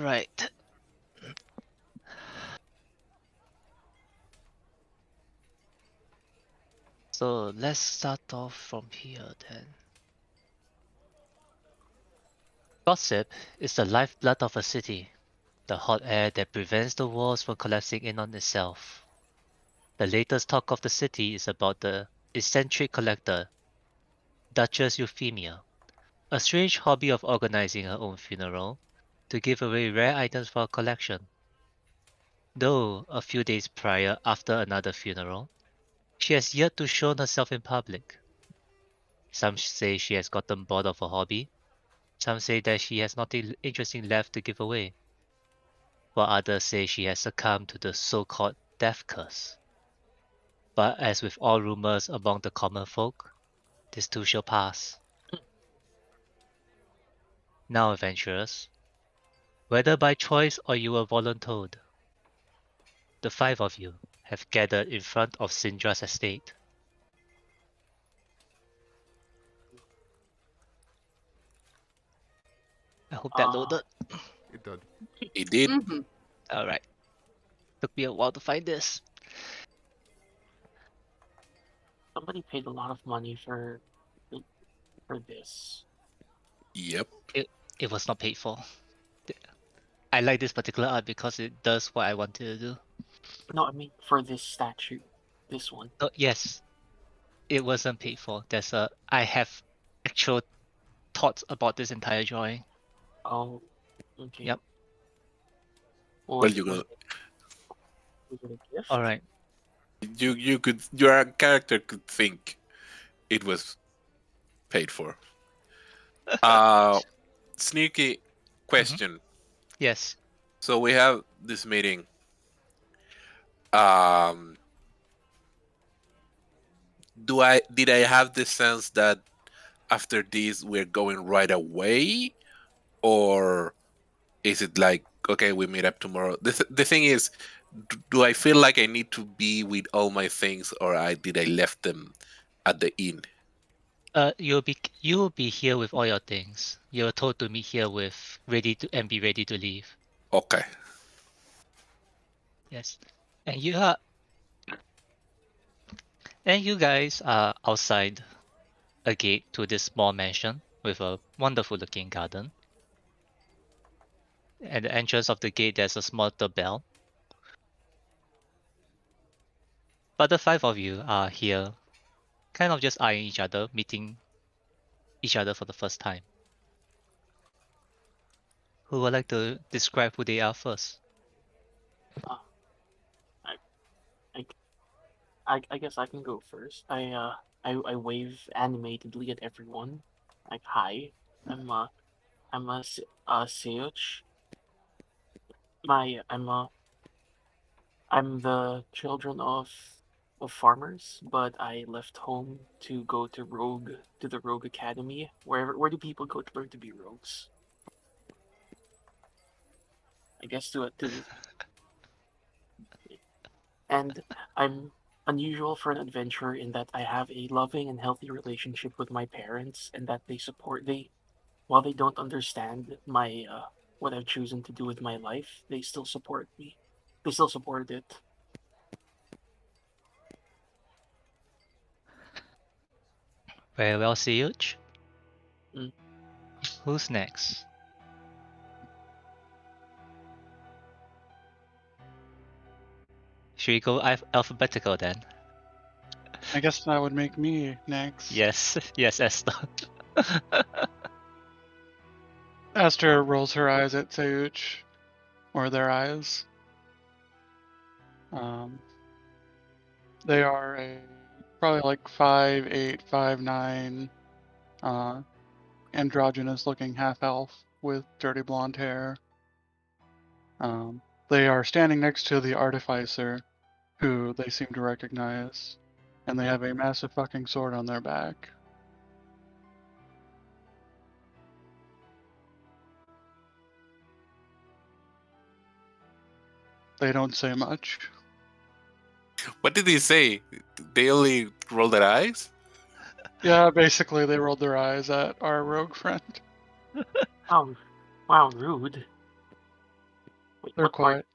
Right. So let's start off from here then. Gossip is the lifeblood of a city, the hot air that prevents the walls from collapsing in on itself. The latest talk of the city is about the eccentric collector, Duchess Euphemia, a strange hobby of organizing her own funeral to give away rare items for her collection. Though a few days prior after another funeral, she has yet to show herself in public. Some say she has gotten bored of her hobby. Some say that she has nothing interesting left to give away, while others say she has succumbed to the so-called death curse. But as with all rumors among the common folk, this too shall pass. Now, adventurers, whether by choice or you were voluntold, the five of you have gathered in front of Syndra's estate. I hope that loaded. It did. It did. Mm-hmm. Alright. Took me a while to find this. Somebody paid a lot of money for this. Yep. It was not paid for. I like this particular art because it does what I wanted to do. No, I mean for this statue, this one. Yes, it wasn't paid for. I have actual thoughts about this entire drawing. Oh, okay. Yep. Well, you go. Was it a gift? All right. Your character could think it was paid for. Sneaky question. Yes. So we have this meeting. Did I have the sense that after this we're going right away, or is it like, okay, we meet up tomorrow? The thing is, do I feel like I need to be with all my things, or did I left them at the inn? You'll be here with all your things. You're told to meet here with be ready to leave. Okay. Yes. And you guys are outside a gate to this small mansion with a wonderful looking garden. At the entrance of the gate there's a small bell. But the five of you are here, kind of just eyeing each other, meeting each other for the first time. Who would like to describe who they are first? I guess I can go first. I wave animatedly at everyone. Like, hi, I'm Seuch. I'm the children of farmers, but I left home to go to the Rogue Academy. Where do people go to learn to be rogues? I guess and I'm unusual for an adventurer in that I have a loving and healthy relationship with my parents, and that while they don't understand my what I've chosen to do with my life, they still support me. They still support it. Very well, Seuch. Mm. Who's next? Should we go alphabetical then? I guess that would make me next. Yes, yes, Esther. Esther rolls her eyes at Seuch, or their eyes. They are probably like 5'8", 5'9", androgynous looking half elf with dirty blonde hair. They are standing next to the artificer, who they seem to recognize, and they have a massive fucking sword on their back. They don't say much. What did he say? They only roll their eyes? Yeah, basically they rolled their eyes at our rogue friend. Oh, wow, rude. They're What part? quiet.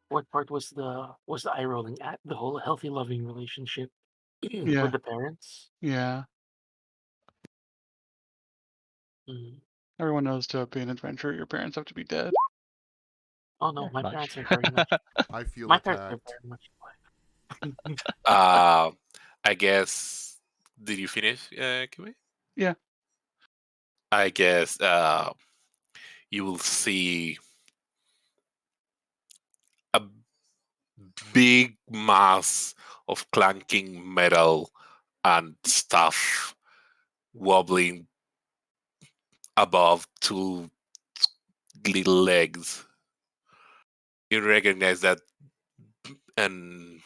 What part was the eye rolling at? The whole healthy, loving relationship with Yeah, the parents. yeah. Mm. Everyone knows to be an adventurer, your parents have to be dead. Oh no, Pretty my much. parents are very much. I feel My parents are attacked. very much alive. Uh, I guess. Did you finish, Kiwi? Yeah. I guess you will see a big mass of clanking metal and stuff wobbling above two little legs. You recognize that, and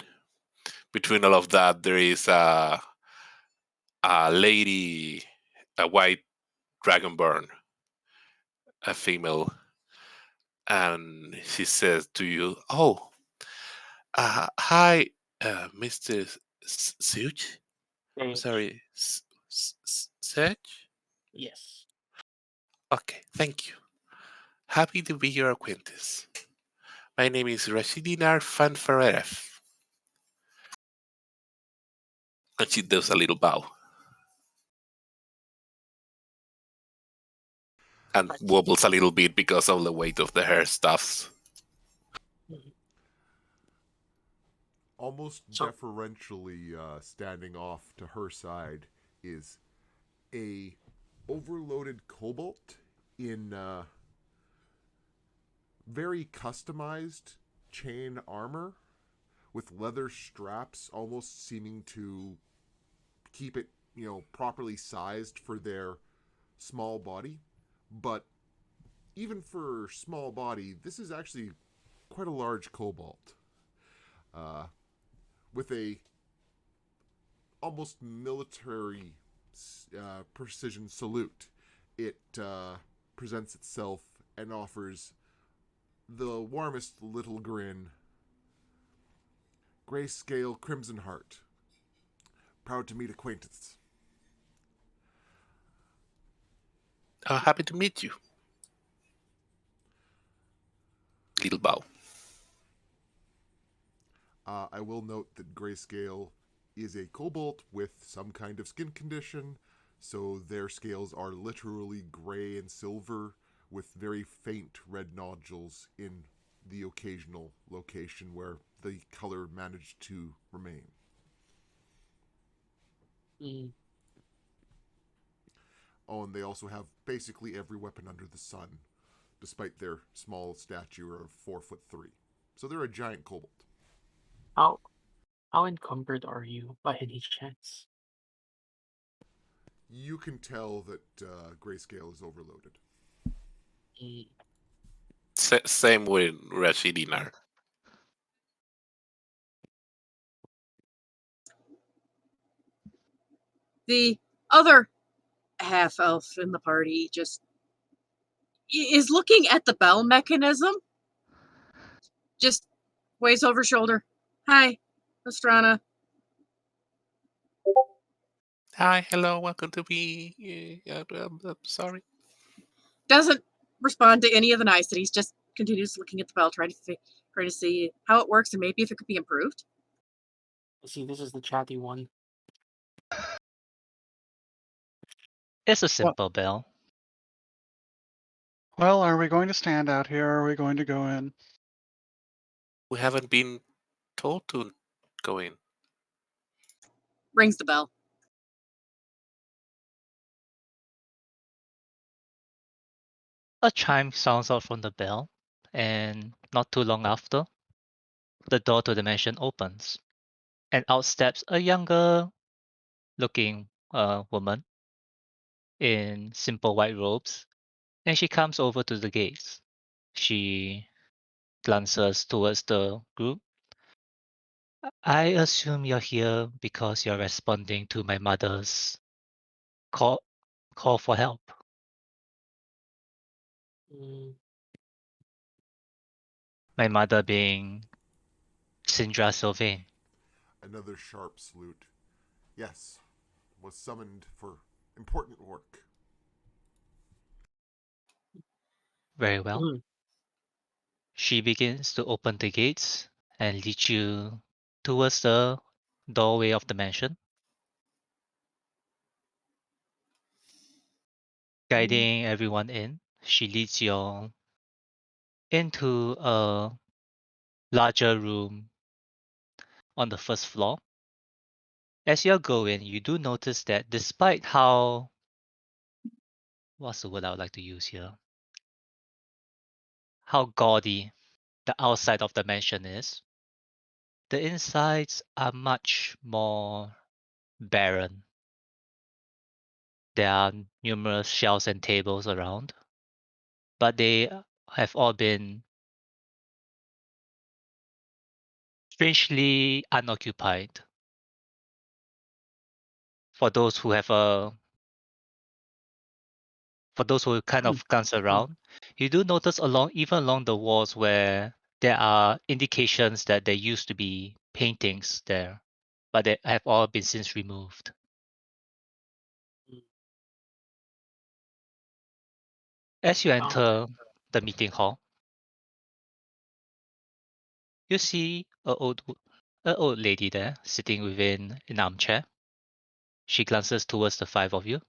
between all of that, there is a lady, a white dragonborn, a female, and she says to you, "Oh, hi, Mister Such. Age. Sorry, Such. Yes. Okay, thank you. Happy to be your acquaintance. My name is Rashidinar Fanfarev." And she does a little bow and Right. wobbles a little bit because of the weight of the hair stuffs. Mhm. Almost So deferentially standing off to her side is a overloaded cobalt in very customized chain armor with leather straps almost seeming to keep it, properly sized for their small body. But even for small body, this is actually quite a large cobalt. Uh, with a almost military precision salute. It presents itself and offers the warmest little grin. Grayscale Crimson Heart. Proud to meet acquaintance. Happy to meet you. Little bow. I will note that Grayscale is a kobold with some kind of skin condition, so their scales are literally gray and silver with very faint red nodules in the occasional location where the color managed to remain. mm, Oh, and they also have basically every weapon under the sun, despite their small stature of 4'3". So they're a giant kobold. how how encumbered are you by any chance? You can tell that Grayscale is overloaded. Mm. Same with Rashidinar. The other half elf in the party just is looking at the bell mechanism, just waves over shoulder. Hi, Astrana. Hi, hello, welcome to me. I'm sorry. Doesn't respond to any of the niceties, just continues looking at the bell, trying to see how it works and maybe if it could be improved. I see this is the chatty one. It's a Well, simple bell. well, are we going to stand out here or are we going to go in? We haven't been told to go in. Rings the bell. A chime sounds out from the bell, and not too long after, the door to the mansion opens, and out steps a younger looking woman in simple white robes, and she comes over to the gates. She glances towards the group. I assume you're here because you're responding to my mother's call call for help. Mm. My mother being Sindra Sylvain. Another sharp salute. Yes, was summoned for important work. Very well. Mm. She begins to open the gates and lead you towards the doorway of the mansion, guiding everyone in. She leads you into a larger room on the first floor. As you're going, you do notice that despite how, what's the word I would like to use here? How gaudy the outside of the mansion is, the insides are much more barren. There are numerous shelves and tables around, but they have all been strangely unoccupied. For those who have a for those who kind of glance around, you do notice even along the walls where there are indications that there used to be paintings there, but they have all been since removed. As you enter the meeting hall, you see a old lady there sitting within an armchair. She glances towards the five of you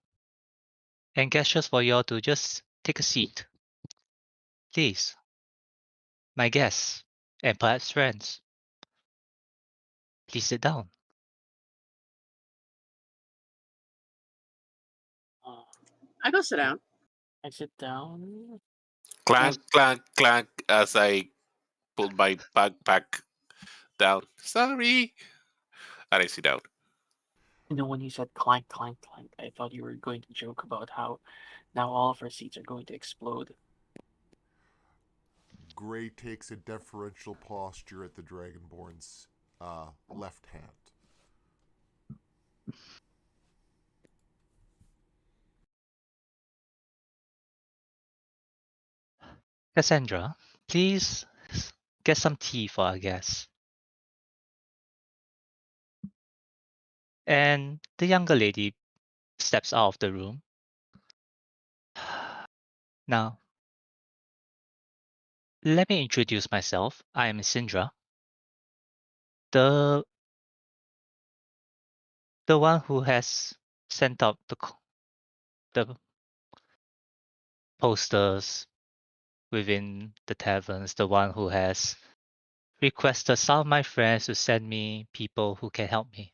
and gestures for you all to just take a seat. Please, my guests, and perhaps friends, please sit down. I go sit down. I sit down. Clank, clank, clank as I pull my backpack down. Sorry. And I sit down. You know, when you said clank, clank, clank, I thought you were going to joke about how now all of our seats are going to explode. Gray takes a deferential posture at the Dragonborn's left hand. Cassandra, please get some tea for our guests. And the younger lady steps out of the room. Now, let me introduce myself. I am Sindra, the one who has sent out the posters within the taverns, the one who has requested some of my friends to send me people who can help me.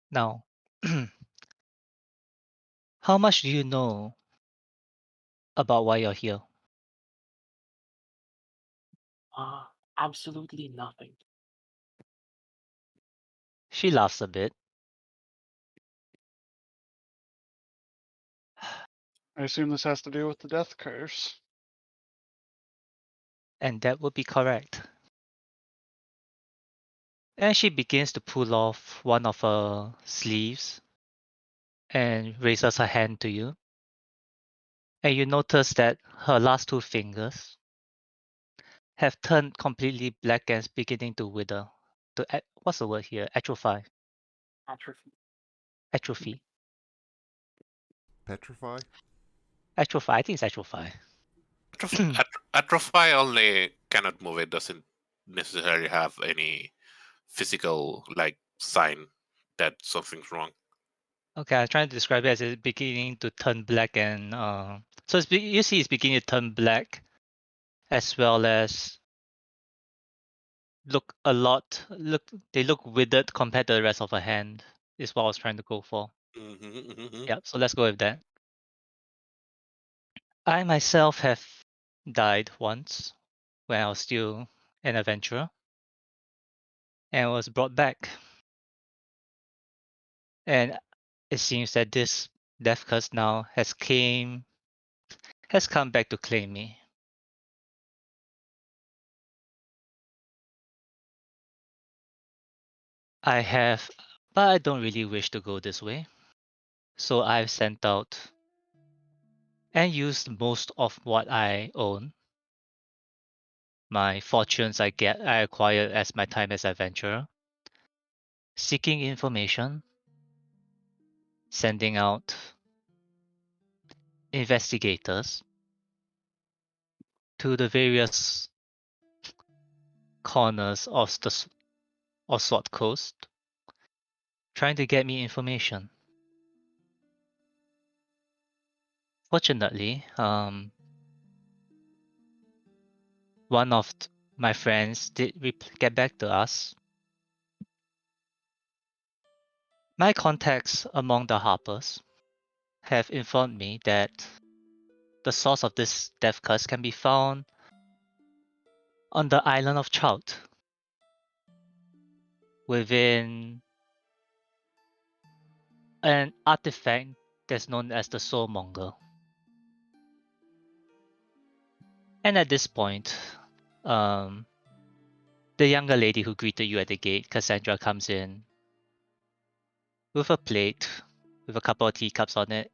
Now, how much do you know about why you're here? Absolutely nothing. She laughs a bit. I assume this has to do with the death curse. And that would be correct. And she begins to pull off one of her sleeves and raises her hand to you. And you notice that her last two fingers have turned completely black and is beginning to wither. What's the word here? Atrophy. Atrophy. Atrophy. Petrify? Atrophy. I think it's atrophy. Atrophy only cannot move. It doesn't necessarily have any physical like sign that something's wrong. Okay, I'm trying to describe it as it's beginning to turn black and so you see it's beginning to turn black as well as they look withered compared to the rest of her hand is what I was trying to go for. Yeah, so let's go with that. I myself have died once when I was still an adventurer and was brought back. And it seems that this death curse now has come back to claim me. I have, but I don't really wish to go this way. So I've sent out and used most of what I own, my fortunes I acquired as my time as adventurer, seeking information, sending out investigators to the various corners of Sword Coast, trying to get me information. Fortunately, one of my friends did get back to us. My contacts among the Harpers have informed me that the source of this death curse can be found on the island of Trout, within an artifact that's known as the Soulmonger. And at this point, the younger lady who greeted you at the gate, Cassandra, comes in with a plate with a couple of teacups on it,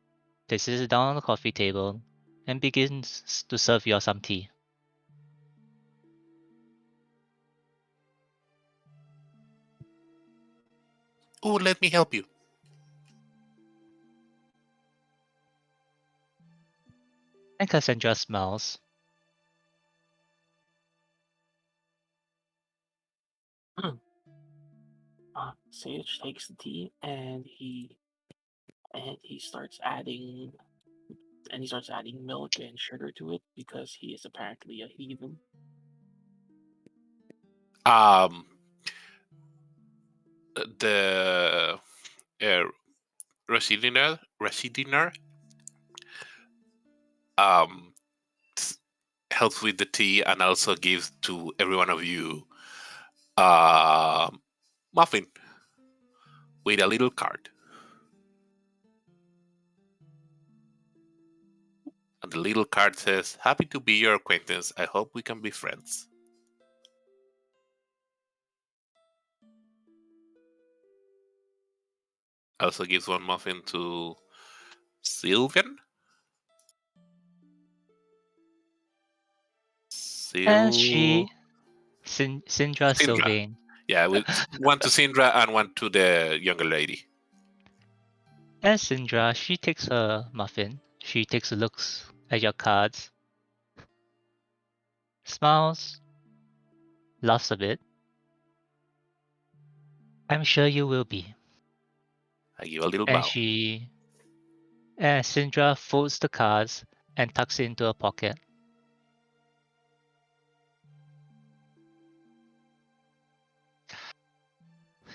places it down on the coffee table, and begins to serve you all some tea. Oh, let me help you. And Cassandra smiles. Sage takes the tea and he starts adding milk and sugar to it because he is apparently a heathen. Um, the Residiner um, helps with the tea and also gives to every one of you a muffin with a little card. And the little card says, "Happy to be your acquaintance. I hope we can be friends." Also gives one muffin to Sylvan. And Syndra. she, Syndra Sylvain, Yeah, with one to Syndra and one to the younger lady. and Syndra, she takes her muffin. She takes a look at your cards, smiles, laughs a bit. I'm sure you will be. I give a little And bow. Syndra folds the cards and tucks it into her pocket.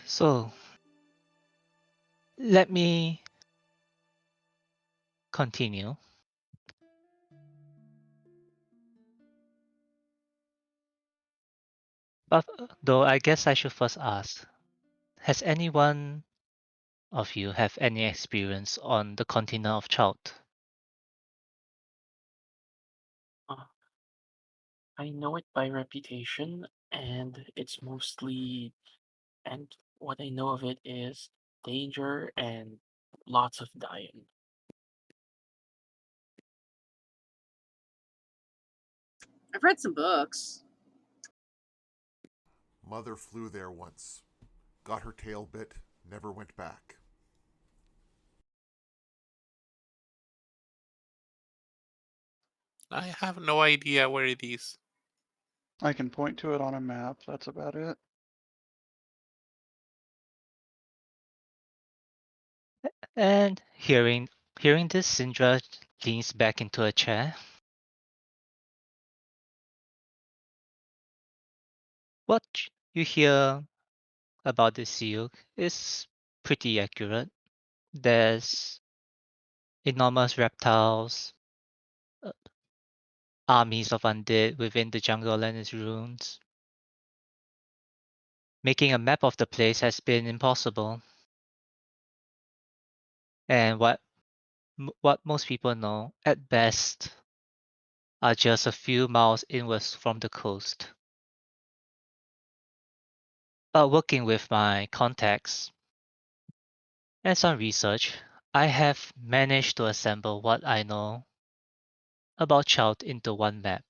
So, let me continue. But though I guess I should first ask, has anyone of you have any experience on the continent of Trout? Uh, I know it by reputation, and it's mostly and what I know of it is danger and lots of dying. I've read some books. Mother flew there once, got her tail bit, never went back. I have no idea where it is. I can point to it on a map. That's about it. And hearing this, Syndra leans back into a chair. What you hear about the seal is pretty accurate. There's enormous reptiles, uh, armies of undead within the jungle and its ruins. Making a map of the place has been impossible. And what most people know, at best, are just a few miles inwards from the coast. But working with my contacts and some research, I have managed to assemble what I know about Child into one map.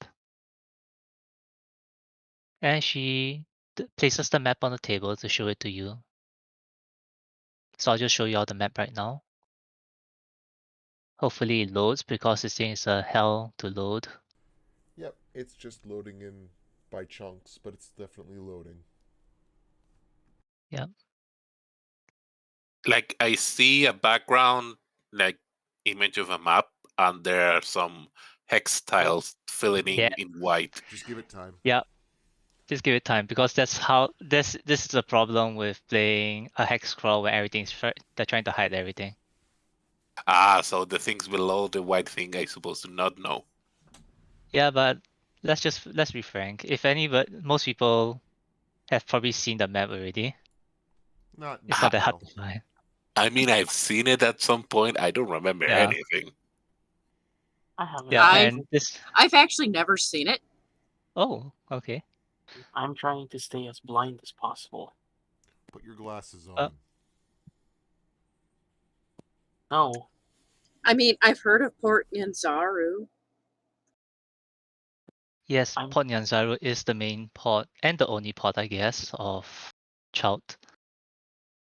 And she places the map on the table to show it to you. So I'll just show you all the map right now. Hopefully it loads because this thing is a hell to load. Yep, it's just loading in by chunks, but it's definitely loading. Yep. Like I see a background like image of a map, and there are some hex tiles filling Yeah. in white. Just give it time. Yeah. Just give it time because that's how this is the problem with playing a hex crawl where they're trying to hide everything. Ah, so the things below the white thing I supposed to not know. Yeah, but let's be frank. If any, but most people have probably seen the map already. Not in It's not that hard detail. to find. I mean, I've seen it at some point. I don't remember Yeah. anything. I haven't. Yeah, I've and this. I've actually never seen it. Oh, okay. I'm trying to stay as blind as possible. Put your glasses Uh, on. No, I mean, I've heard of Port Nyanzaru. Yes, I'm Port Nyanzaru is the main port and the only port, I guess, of Chout.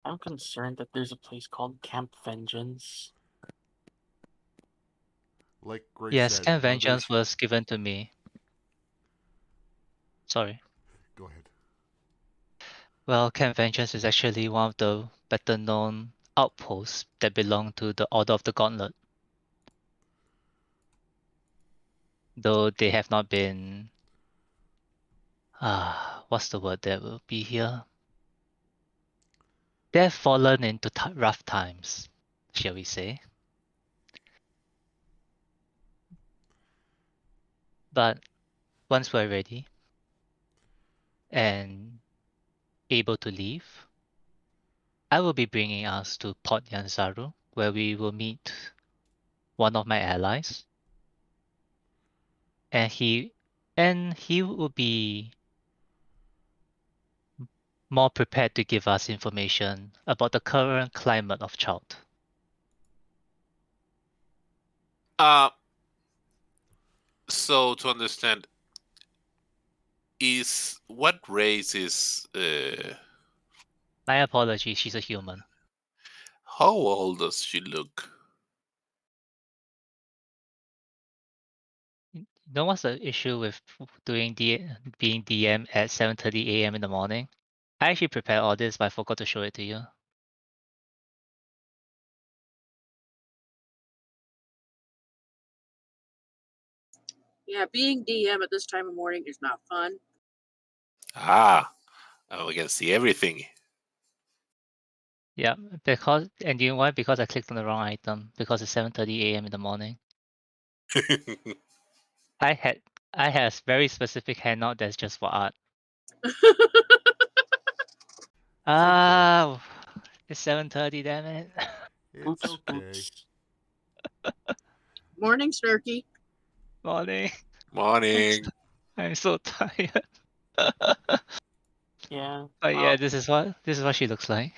I'm concerned that there's a place called Camp Vengeance. Like Gray Yes, said, Camp Mother. Vengeance was given to me. Sorry. Go ahead. Well, Camp Vengeance is actually one of the better known outposts that belong to the Order of the Gauntlet. Though they have not been what's the word that will be here? They've fallen into rough times, shall we say. But once we're ready and able to leave, I will be bringing us to Port Yanzaru, where we will meet one of my allies, and he will be more prepared to give us information about the current climate of Chout. Uh, so to understand, is what race is My apologies, she's a human. how old does she look? You know what's the issue with being DM at 7:30 a.m. in the morning? I actually prepared all this, but I forgot to show it to you. Yeah, being DM at this time of morning is not fun. Ah, we can see everything. Yeah, and you know why? Because I clicked on the wrong item. Because it's 7:30 a.m. in the morning. I had a very specific handout that's just for art. It's okay. It's 7:30. Damn it. It's Oops, okay. oops. Morning, Snarky. Morning. Morning. I'm so tired. Yeah. But yeah, this is what she looks like.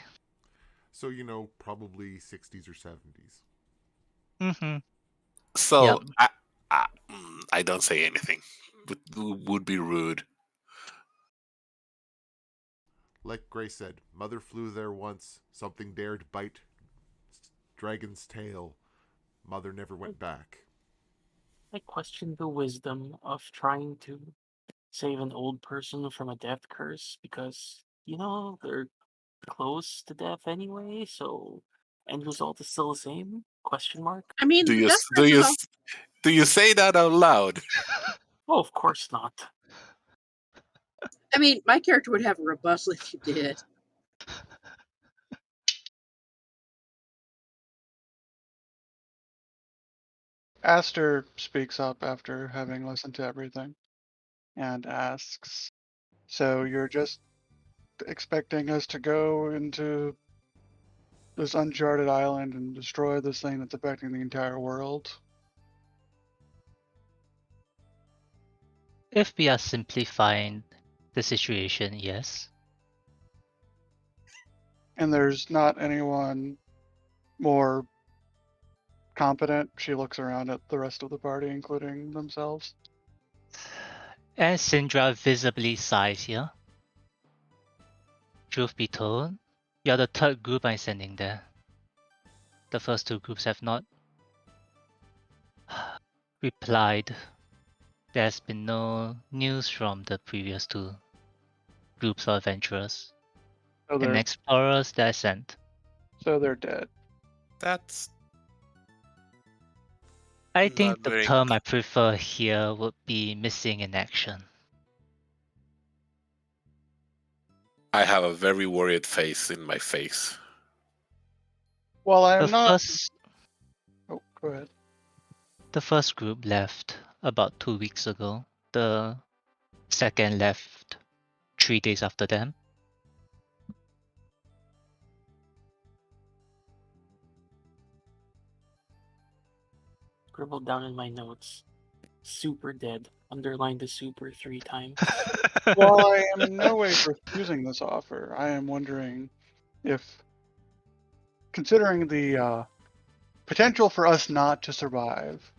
So, probably 60s or 70s. Mm-hmm. So Yep. I don't say anything. Would be rude. Like Gray said, Mother flew there once. Something dared bite Dragon's tail. Mother never went back. I question the wisdom of trying to save an old person from a death curse because, they're close to death anyway, so end result is still the same? Question mark? I mean, Do the you death do curse is you all. do you say that out loud? Oh, of course not. I mean, my character would have a rebuttal if you did. Aster speaks up after having listened to everything and asks, "So you're just expecting us to go into this uncharted island and destroy this thing that's affecting the entire world?" If we are simplifying the situation, yes. And there's not anyone more competent. She looks around at the rest of the party, including themselves. And Syndra visibly sighs here. Truth be told, you're the third group I'm sending there. The first two groups have not replied, "There's been no news from the previous two groups of adventurers So and they're explorers that I sent. dead. That's I not think the very. term I prefer here would be missing in action." I have a very worried face in my face. Well, I The am not. first, Oh, go ahead. the first group left about 2 weeks ago. The second left 3 days after them. Scribbled down in my notes. Super dead. Underline the super 3 times. While I am in no way refusing this offer, I am wondering if, considering the potential for us not to survive,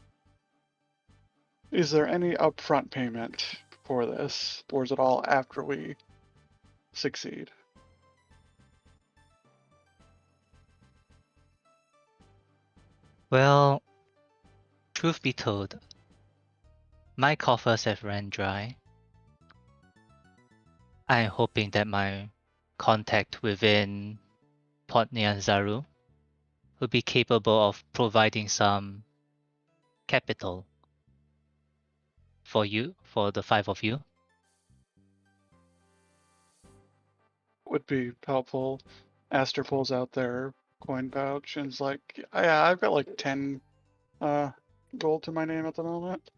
is there any upfront payment for this, or is it all after we succeed? Well, truth be told, my coffers have ran dry. I am hoping that my contact within Port Nyanzaru will be capable of providing some capital for you, for the 5 of you. Would be helpful. Aster pulls out their coin pouch and is like, "Yeah, I've got like 10 gold to my name at the moment."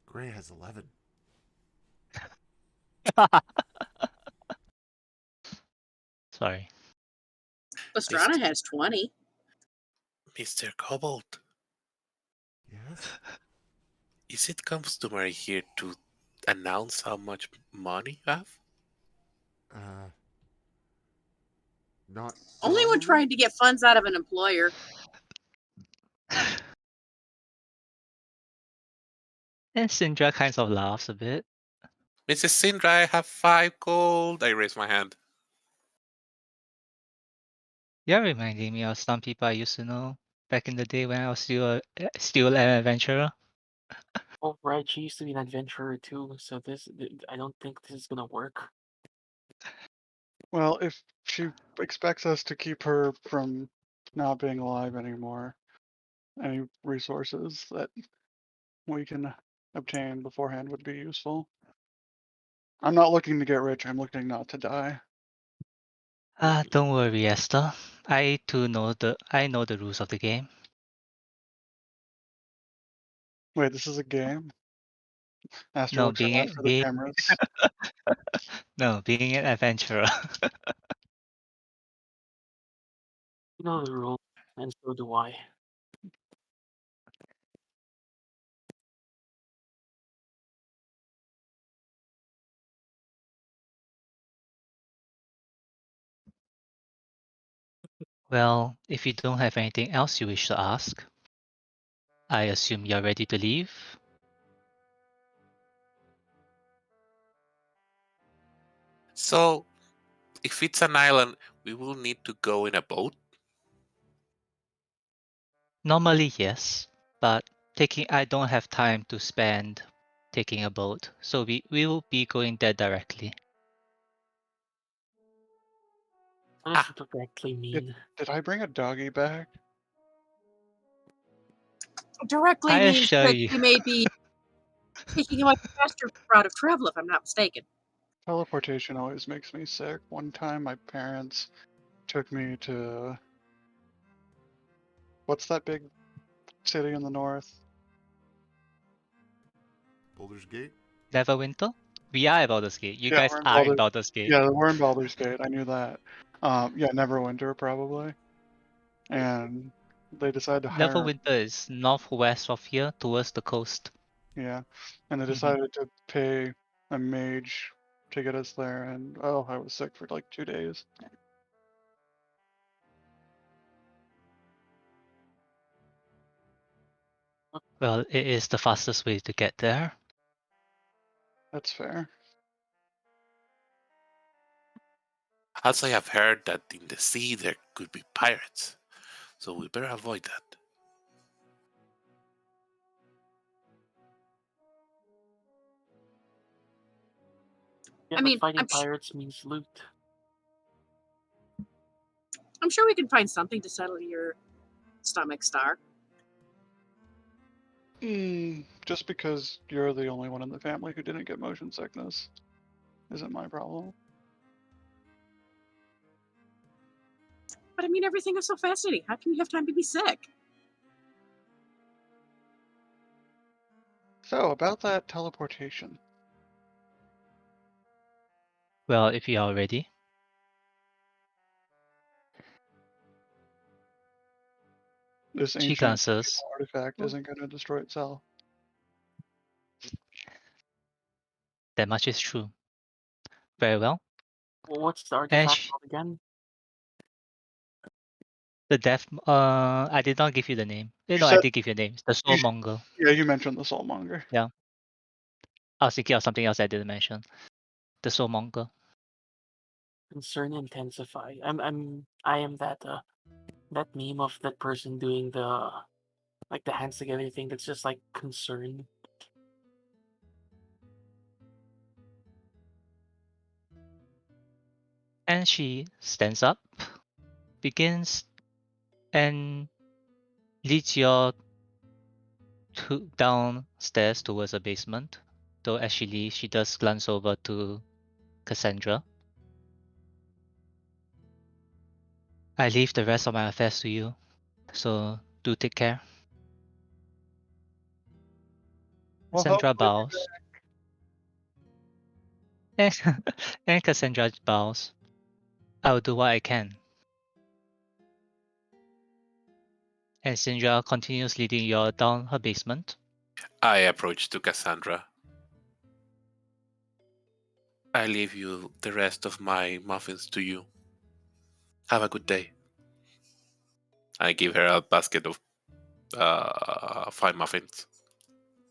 Gray has 11. Sorry. Pastrana has 20. Mr. Cobalt, Yes? is it customary here to announce how much money you have? Uh, not Only when normally. trying to get funds out of an employer. And Sindra kind of laughs a bit. Mrs. Sindra, I have 5 gold. I raise my hand. You're reminding me of some people I used to know back in the day when I was still an adventurer. Oh, right, she used to be an adventurer too, so I don't think this is gonna work. Well, if she expects us to keep her from not being alive anymore, any resources that we can obtain beforehand would be useful. I'm not looking to get rich, I'm looking not to die. Don't worry, Esther. I know the rules of the game. Wait, this is a game? Aster No, looks around for the cameras. being an adventurer. You know the rule, and so do I. Well, if you don't have anything else you wish to ask, I assume you're ready to leave? So, if it's an island, we will need to go in a boat? Normally, yes, but I don't have time to spend taking a boat, so we will be going there directly. What Ah, does directly Did, mean? did I bring a doggy back? Directly I means assure that you. you may be taking a much faster route of travel, if I'm not mistaken. Teleportation always makes me sick. One time my parents took me to, what's that big city in the north? Boulder's Gate? Neverwinter? We are at Baldur's Gate. You Yeah, guys we're in are in Baldur. Baldur's Gate. Yeah, we're in Baldur's Gate. I knew that. Yeah, Neverwinter probably. And they decided to hire. Neverwinter is northwest of here, towards the coast. Yeah, and they Mhm. decided to pay a mage to get us there, and oh, I was sick for like 2 days. Well, it is the fastest way to get there. That's fair. Also, I have heard that in the sea there could be pirates, so we better avoid that. Yeah, I but mean, fighting pirates means loot. I'm sure we can find something to settle your stomach, Star. Just because you're the only one in the family who didn't get motion sickness isn't my problem. But I mean, everything is so fascinating. How can you have time to be sick? So, about that teleportation. Well, if you are ready. This She ancient answers, artifact isn't going to destroy itself. that much is true. Very well. What's the And artifact called again? the death, I did not give you the name. You No, I said, did give you a name. The you, Soulmonger. yeah, you mentioned the Soulmonger. Yeah. I was thinking of something else I didn't mention. The Soulmonger. Concern intensify. I am that meme of that person doing the like the hands together thing that's just like concern. And she stands up, begins, and leads you downstairs towards the basement. Though as she leaves, she does glance over to Cassandra. I leave the rest of my affairs to you, so do take care. Well, Cassandra hopefully, bows. And, and Cassandra bows. I will do what I can. And Sindra continues leading you down her basement. I approach to Cassandra. I leave you the rest of my muffins to you. Have a good day. I give her a basket of 5 muffins.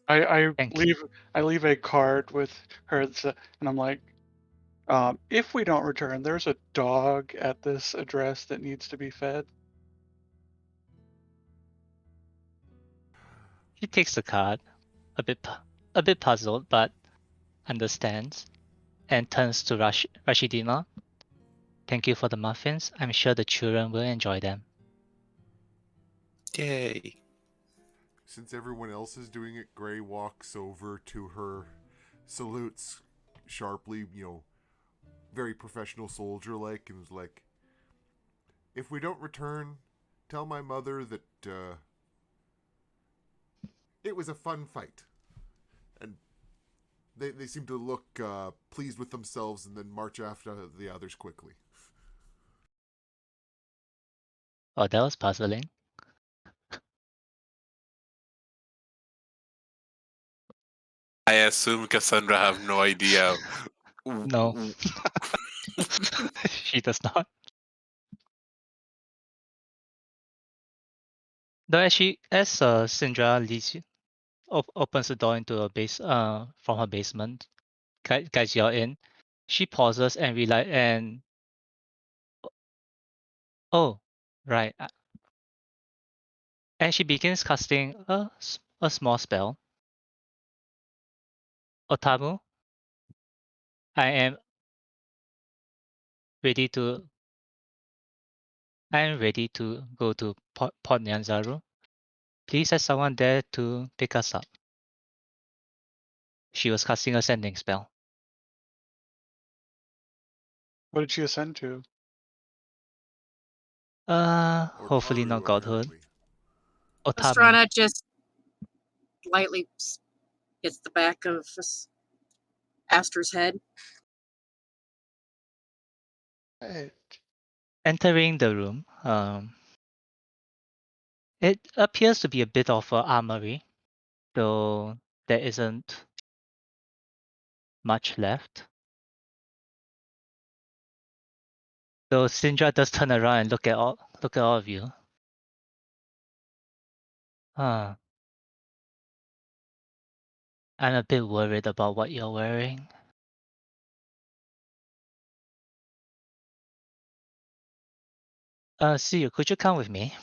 I Thank you. leave a card with her, and I'm like, if we don't return, there's a dog at this address that needs to be fed. He takes the card, a bit puzzled, but understands, and turns to Rashidina. Thank you for the muffins. I'm sure the children will enjoy them. Yay. Since everyone else is doing it, Gray walks over to her, salutes sharply, very professional soldier like, and was like, if we don't return, tell my mother that it was a fun fight. And they seem to look pleased with themselves and then march after the others quickly. Oh, that was puzzling. I assume Cassandra have no idea. No, she does not. Though as Sindra leads you, opens the door into a base from her basement, guides you in. She pauses and realize and oh, right, and she begins casting a small spell. Otamu, I am ready to I am ready to go to Port Nyanzaru. Please have someone there to pick us up. She was casting a sending spell. What did she ascend to? Or Hopefully Taru, not godhood. apparently. Otamu. Astrana just lightly hits the back of Aster's head. Right. Entering the room, it appears to be a bit of an armory, though there isn't much left. So Sindra does turn around and look at all of you. I'm a bit worried about what you're wearing. See, could you come with me?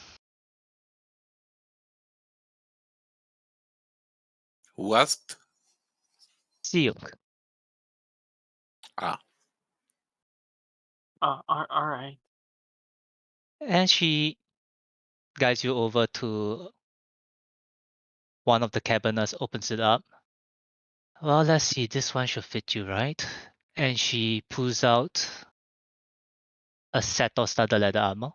Who asked? Siuk. Ah, All right. And she guides you over to one of the cabinets, opens it up. Well, let's see, this one should fit you, right? And she pulls out a set of studded leather armor.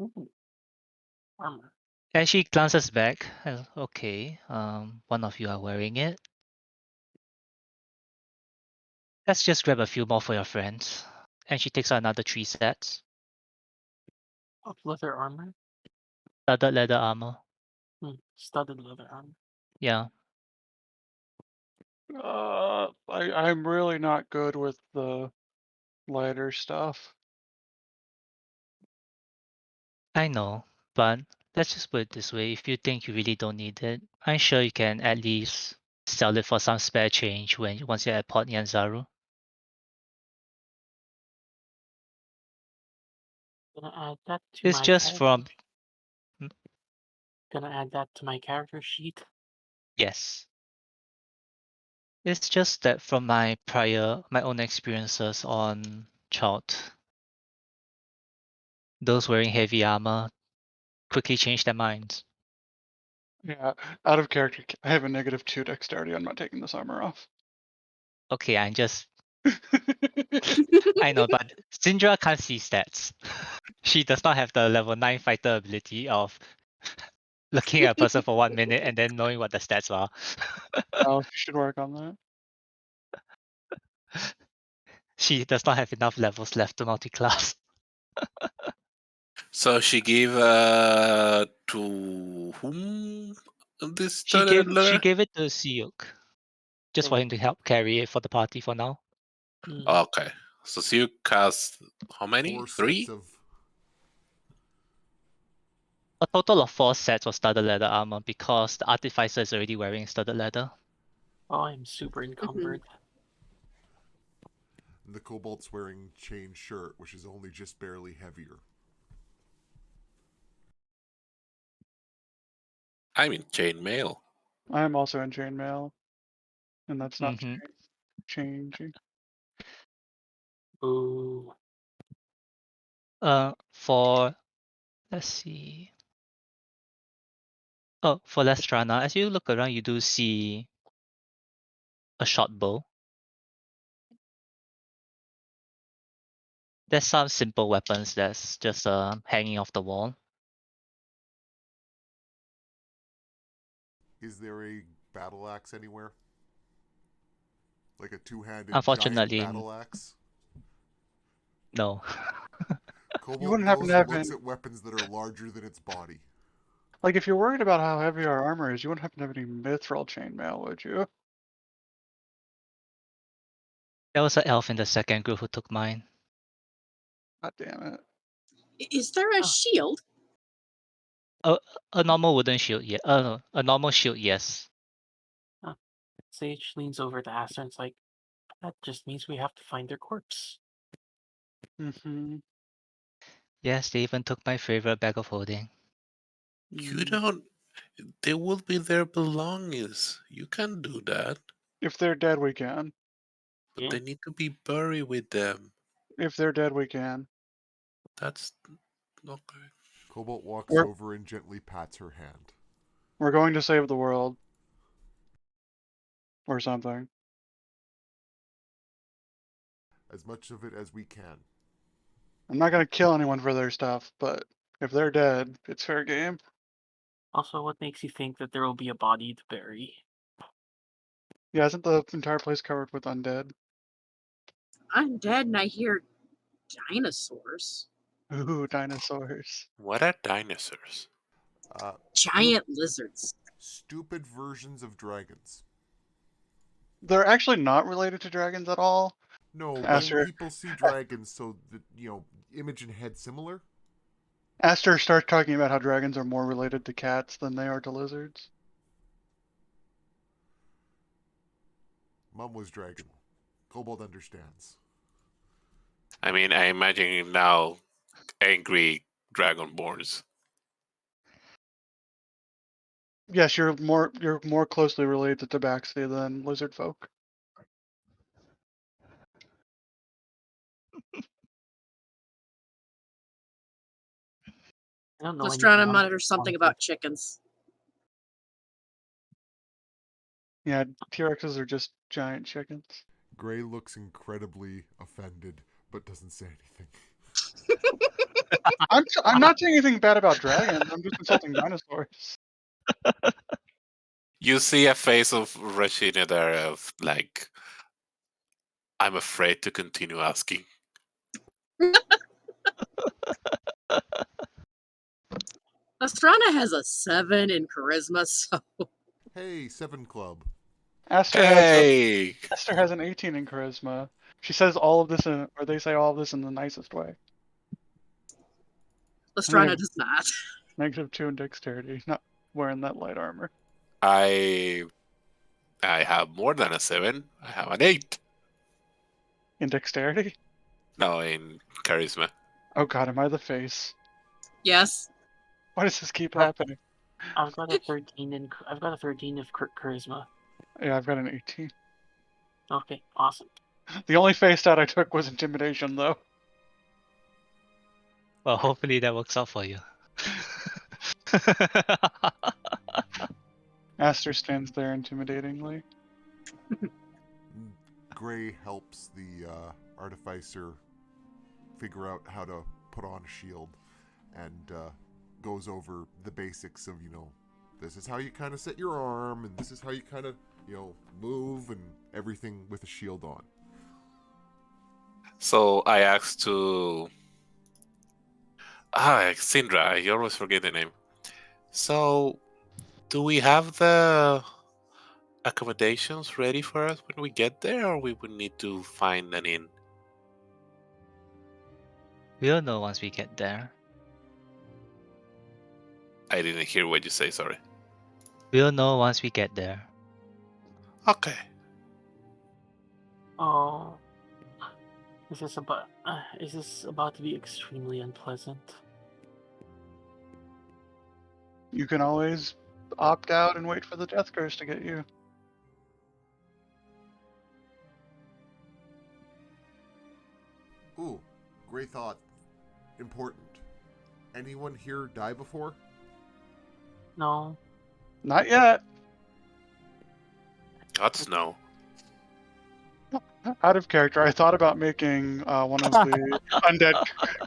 Ooh, armor. And she glances back. Okay, one of you are wearing it. Let's just grab a few more for your friends. And she takes out another 3 sets. Of leather armor. Studded leather armor. Studded leather armor. Yeah. I'm really not good with the lighter stuff. I know, but let's just put it this way. If you think you really don't need it, I'm sure you can at least sell it for some spare change once you're at Port Nyanzaru. Gonna add that to It's my just from Gonna add that to my character sheet. yes. It's just that from my own experiences on Child, those wearing heavy armor quickly change their minds. Yeah, out of character, I have a -2 dexterity. I'm not taking this armor off. Okay, I know, but Syndra can't see stats. She does not have the level 9 fighter ability of looking at a person for 1 minute and then knowing what the stats are. Oh, she should work on that. She does not have enough levels left to multi-class. so she gave to whom this She studded leather? gave it to Siuk, just for him to help carry it for the party for now. Okay, so you cast how many? 4 3? sets of. A total of 4 sets of studded leather armor because the artificer is already wearing studded leather. Oh, I'm super encumbered. And the kobold's wearing chain shirt, which is only just barely heavier. I'm in chainmail. I'm also in chainmail, and that's not Mm-hmm. changing. Ooh. For let's see. Oh, for Lestrana, as you look around, you do see a short bow. There's some simple weapons that's just hanging off the wall. Is there a battle axe anywhere? Like a two-handed giant Unfortunately, battle axe? no. You Cobalt wouldn't happen goes to and have looks any, at weapons that are larger than its body. like, if you're worried about how heavy our armor is, you wouldn't happen to have any mithril chainmail, would you? There was an elf in the second group who took mine. God damn it. Is there a Oh. shield? A normal wooden shield, yeah. No, a normal shield, yes. Sage leans over to Aster and it's like, that just means we have to find their corpse. Mm-hmm. Yes, they even took my favorite bag of holding. You don't. They will be their belongings. You can't do that. If they're dead, we can. But Yeah. they need to be buried with them. If they're dead, we can. That's okay. Cobalt walks We're over and gently pats her hand. we're going to save the world. Or something. As much of it as we can. I'm not gonna kill anyone for their stuff, but if they're dead, it's fair game. Also, what makes you think that there will be a body to bury? Yeah, isn't the entire place covered with undead? I'm dead and I hear dinosaurs. Ooh, dinosaurs. What are dinosaurs? Giant lizards. Stupid versions of dragons. They're actually not related to dragons at all. No, but Yeah. Aster people see dragons, so that, image and head similar. Aster starts talking about how dragons are more related to cats than they are to lizards. Mum was dragon. Kobold understands. I mean, I imagine now angry dragonborns. Yes, you're more closely related to Tabaxi than lizard folk. I don't know Let's anything try to about monitor something about chickens. Yeah, T-Rexes are just giant chickens. Gray looks incredibly offended, but doesn't say anything. I'm not saying anything bad about dragons. I'm just insulting dinosaurs. You see a face of Rashina there of like, I'm afraid to continue asking. Astrana has a 7 in charisma, so Hey, 7 Club. Aster Hey! has an 18 in charisma. She says all of this or they say all of this in the nicest way. Astrana does not. -2 in dexterity. Not wearing that light armor. I have more than a 7. I have an 8. In dexterity? No, in charisma. Oh god, am I the face? Yes. Why does this keep Oh. happening? I've got a 13 of charisma. Yeah, I've got an 18. Okay, awesome. The only face stat I took was intimidation, though. Well, hopefully that works out for you. Aster stands there intimidatingly. Gray helps the artificer figure out how to put on a shield and goes over the basics of, this is how you kind of set your arm and this is how you kind of, move and everything with a shield on. So I asked to... Sindra, I always forget the name. So, do we have the accommodations ready for us when we get there, or we would need to find an inn? We'll know once we get there. I didn't hear what you say, sorry. We'll know once we get there. Okay. Oh, is this about to be extremely unpleasant? You can always opt out and wait for the death curse to get you. Ooh, Gray thought. Important. Anyone here die before? No. Not yet. That's no. Out of character, I thought about making one of the undead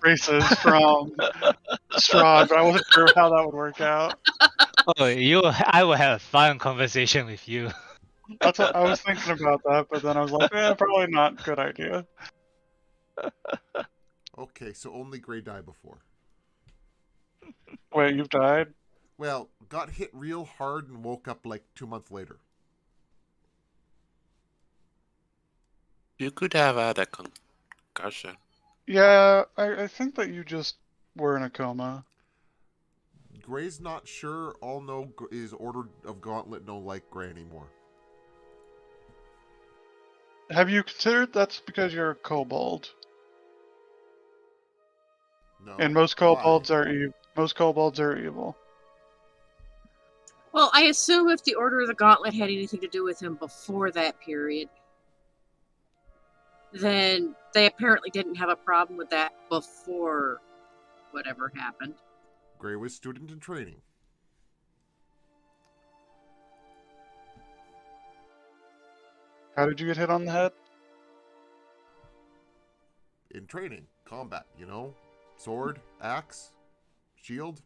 races from Strahd, but I wasn't sure how that would work out. Oh, I will have a fun conversation with you. That's what I was thinking about that, but then I was like, probably not a good idea. Okay, so only Gray died before. Wait, you've died? Well, got hit real hard and woke up like 2 months later. You could have had a concussion. Yeah, I think that you just were in a coma. Gray's not sure. All know is Order of Gauntlet don't like Gray anymore. Have you considered that's because you're a kobold? No. And most Why? kobolds are evil. Well, I assume if the Order of the Gauntlet had anything to do with him before that period, then they apparently didn't have a problem with that before whatever happened. Gray was student in training. How did you get hit on the head? In training, combat, sword, axe, shield,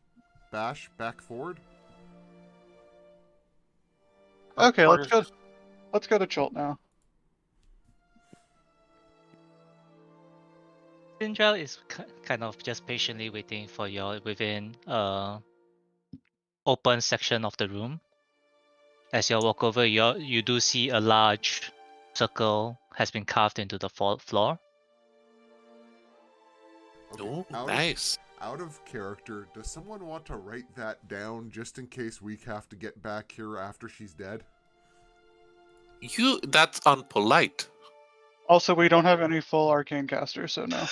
bash, back forward. Okay, let's go to Chult now. Sindra is kind of just patiently waiting for you within open section of the room. As you walk over, you do see a large circle has been carved into the floor. Okay. Oh, nice. Out of character, does someone want to write that down just in case we have to get back here after she's dead? That's unpolite. Also, we don't have any full arcane casters, so no.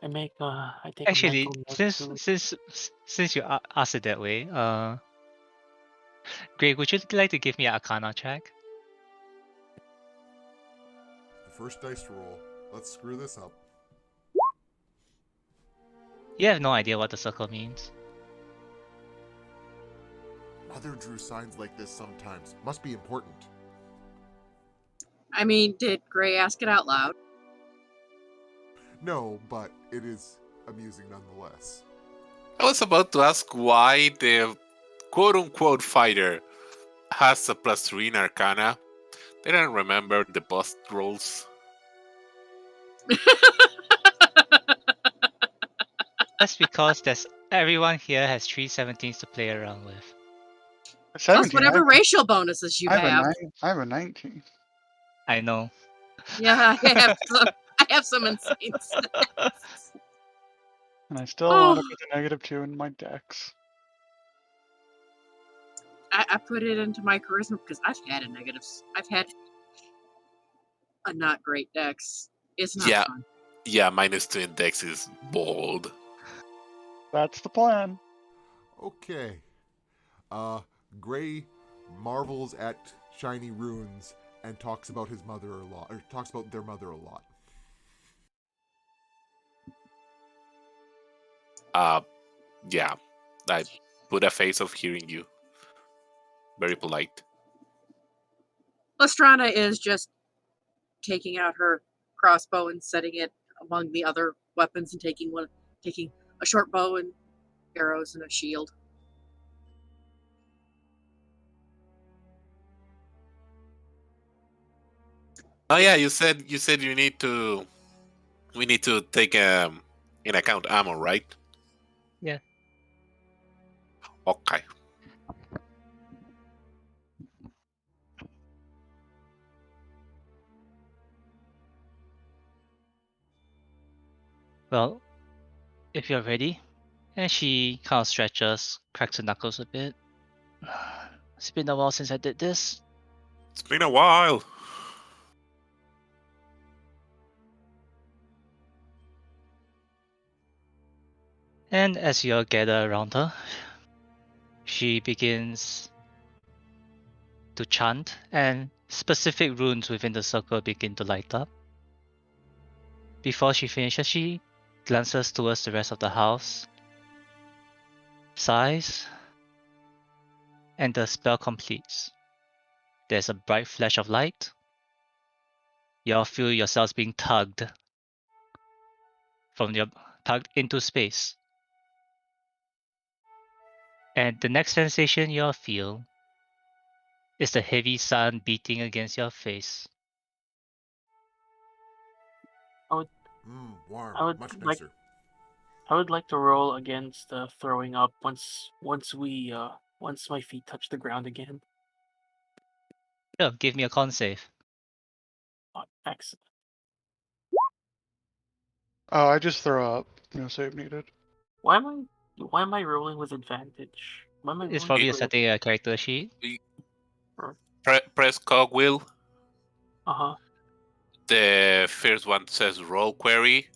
I take a Actually, mental note since you asked it that way, Greg, would you like to give me an Arcana check? The first dice roll. Let's screw this up. You have no idea what the circle means. Mother drew signs like this sometimes. Must be important. I mean, did Gray ask it out loud? No, but it is amusing nonetheless. I was about to ask why the quote-unquote fighter has a +3 in Arcana. They don't remember the bust rolls. That's because everyone here has 3 17s to play around with. Plus 17. whatever racial bonuses you I have a have. 9. I have a 19. I know. Yeah, I have some insane stats. And I still Oh, wound up with a -2 in my dex. I put it into my charisma because I've had I've had a not great dex. It's not Yeah. fun. Yeah, -2 index is bold. That's the plan. Okay. Gray marvels at shiny runes and talks about his mother a lot, or talks about their mother a lot. Yeah. I put a face of hearing you. Very polite. Lestrana is just taking out her crossbow and setting it among the other weapons and taking a short bow and arrows and a shield. Oh yeah, you said we need to take in account ammo, right? Yeah. Okay. Well, if you're ready. And she kind of stretches, cracks her knuckles a bit. It's been a while since I did this. It's been a while. And as you all gather around her, she begins to chant, and specific runes within the circle begin to light up. Before she finishes, she glances towards the rest of the house, sighs, and the spell completes. There's a bright flash of light. You all feel yourselves being tugged into space. And the next sensation you all feel is the heavy sun beating against your face. Warm. I would Much like nicer. I would like to roll against throwing up once my feet touch the ground again. Yeah, give me a con save. Oh, excellent. Oh, I just throw up. No save needed. Why am I rolling with advantage? Why am I It's rolling probably It- with setting a character sheet. Press cogwheel. Uh-huh. The first one says roll query,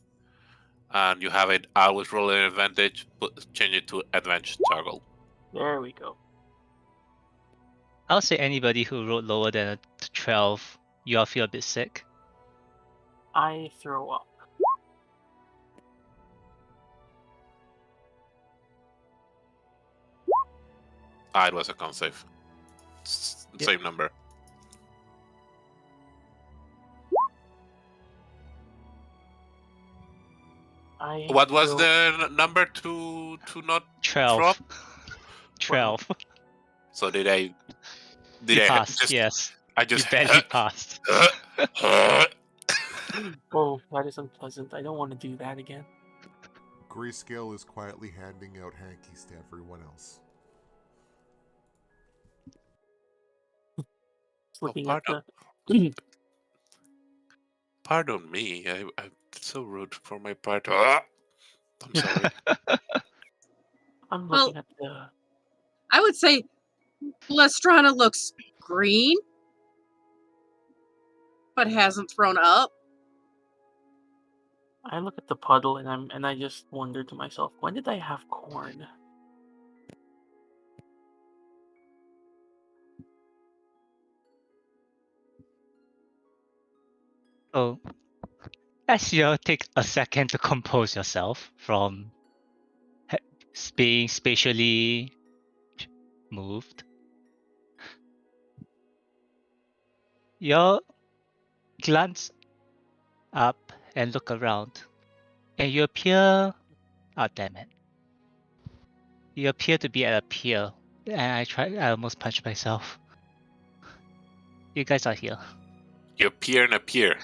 and you have it always roll an advantage. Change it to advantage toggle. There we go. I'll say anybody who rolled lower than a 12, you all feel a bit sick. I throw up. Ah, it was a con save. Yep. Same number. What was the number to not 12. drop? 12. So did I You passed, yes. I You just barely passed. Oh, that is unpleasant. I don't want to do that again. Grayscale is quietly handing out hankies to everyone else. Just looking at pardon. the Pardon me. I'm so rude for my part. I'm sorry. I'm Well, looking at the I would say Lestrana looks green, but hasn't thrown up. I look at the puddle and I just wonder to myself, when did I have corn? So, as you take a second to compose yourself from being spatially moved, you glance up and look around, and you appear. Oh, damn it. You appear to be at a pier, and I almost punched myself. You guys are here. You appear and appear.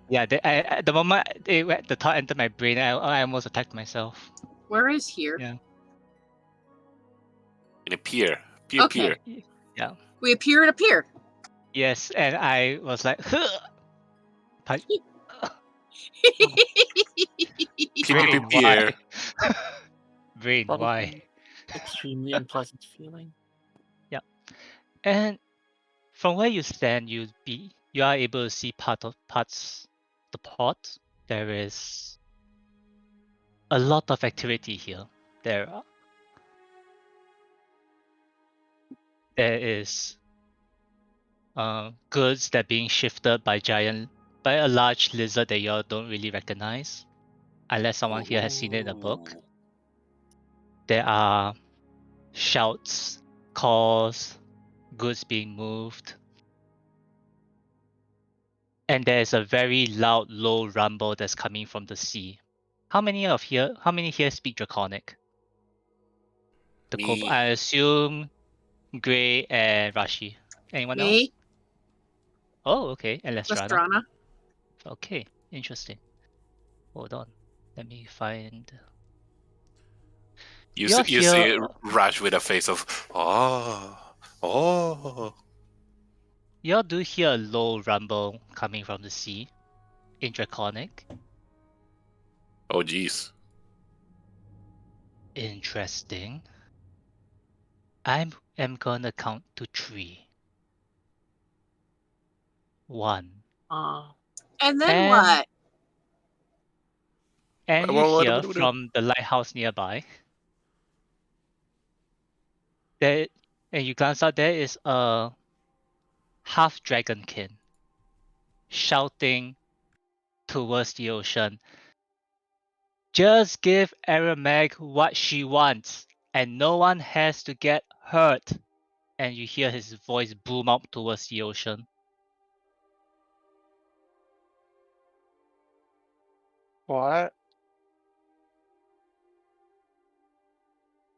Yeah, at the moment the thought entered my brain, I almost attacked myself. Where is here? Yeah. In a pier. Pier, Okay. pier. Yeah. We appear and appear. Yes, and I was like, punch. Pier, pier, Brain, pier. why? Brain, That is why? an extremely unpleasant feeling. Yeah. And from where you stand, you are able to see parts the pot. There is a lot of activity here. There is goods that are being shifted by a large lizard that you all don't really recognize, unless someone here has seen it in a book. Ooh. There are shouts, calls, goods being moved, and there is a very loud, low rumble that's coming from the sea. How many here speak Draconic? Me. I assume Gray and Rashi. Anyone else? Me, Oh, okay. And Lestrana. Lestrana. Okay, interesting. Hold on. Let me find. You're You here. see Raj with a face of, oh, oh. Y'all do hear a low rumble coming from the sea in Draconic. Oh, geez. Interesting. I am gonna count to 3. 1. Uh, And then And what? you hear from the lighthouse nearby that, and you glance out, there is a half dragonkin shouting towards the ocean. Just give Aramag what she wants, and no one has to get hurt. And you hear his voice boom up towards the ocean. What?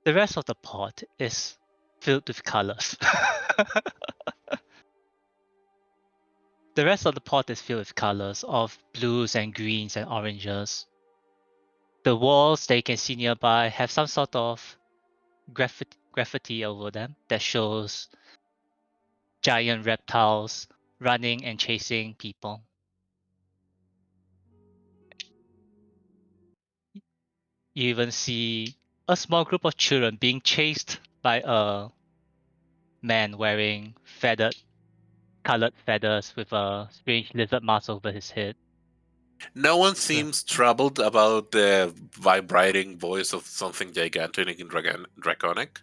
The rest of the pot is filled with colors. The rest of the pot is filled with colors of blues and greens and oranges. The walls that you can see nearby have some sort of graffiti over them that shows giant reptiles running and chasing people. You even see a small group of children being chased by a man wearing colored feathers with a strange lizard mask over his head. No one So, seems troubled about the vibrating voice of something gigantic in Draconic.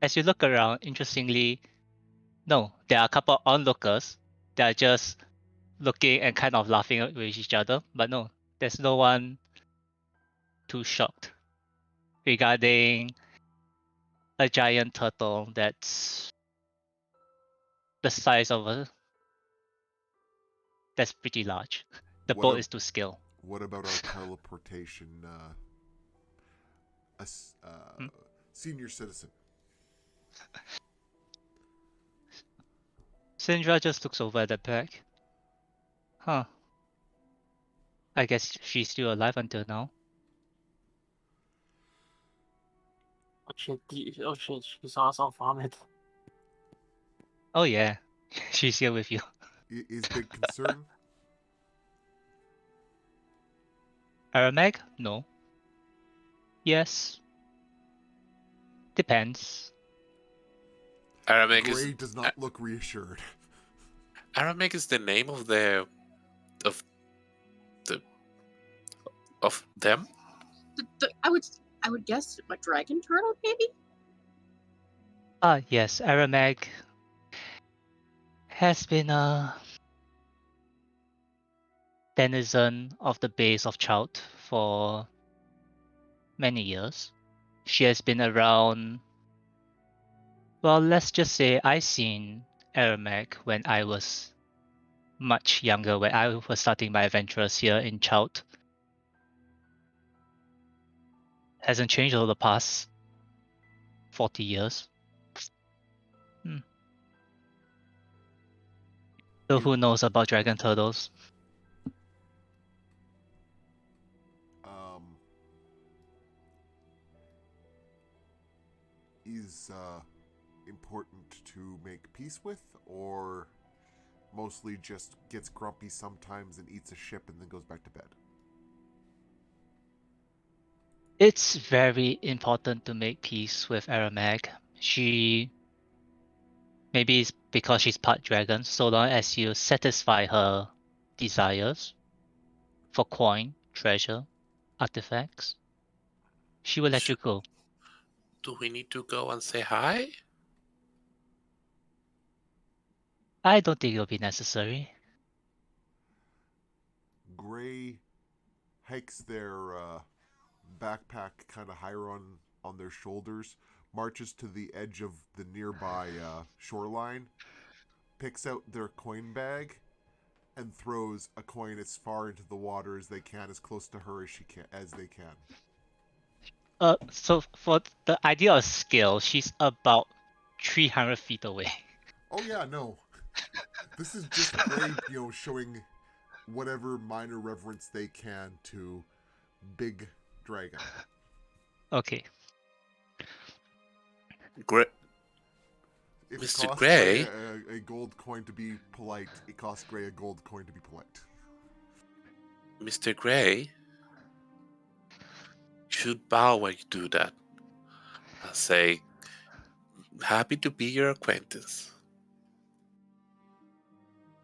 as you look around, interestingly, no, there are a couple of onlookers that are just looking and kind of laughing with each other, but no, there's no one too shocked regarding a giant turtle that's the size of that's pretty large. The What boat ab- is to scale. what about our teleportation Hmm? senior citizen? Sindra just looks over at the back. Huh. I guess she's still alive until now. oh shit, she saw us all vomit. Oh yeah, she's here with you. Is big concern? Aramag? No. Yes. Depends. Arameg is Gray does not look reassured. Arameg is the name of of them? I would guess a dragon turtle, maybe. Yes, Aramag has been a denizen of the base of Chout for many years. She has been around. Well, let's just say I seen Aramag when I was much younger, when I was starting my adventures here in Chout. Hasn't changed over the past 40 years. So It- who knows about dragon turtles? um, is important to make peace with, or mostly just gets grumpy sometimes and eats a ship and then goes back to bed? It's very important to make peace with Aramag. She maybe it's because she's part dragon, so long as you satisfy her desires for coin, treasure, artifacts, she will let you go. Do we need to go and say hi? I don't think it'll be necessary. Gray hikes their backpack kind of higher on their shoulders, marches to the edge of the nearby shoreline, picks out their coin bag, and throws a coin as far into the water as they can, as close to her as they can. So for the idea of scale, she's about 300 feet away. Oh yeah, no. This is just Gray, showing whatever minor reverence they can to Big Dragon. Okay. If it Mr. costs Gray Gray, a gold coin to be polite, it costs Gray a gold coin to be polite. Mr. Gray, you should bow when you do that and say, happy to be your acquaintance.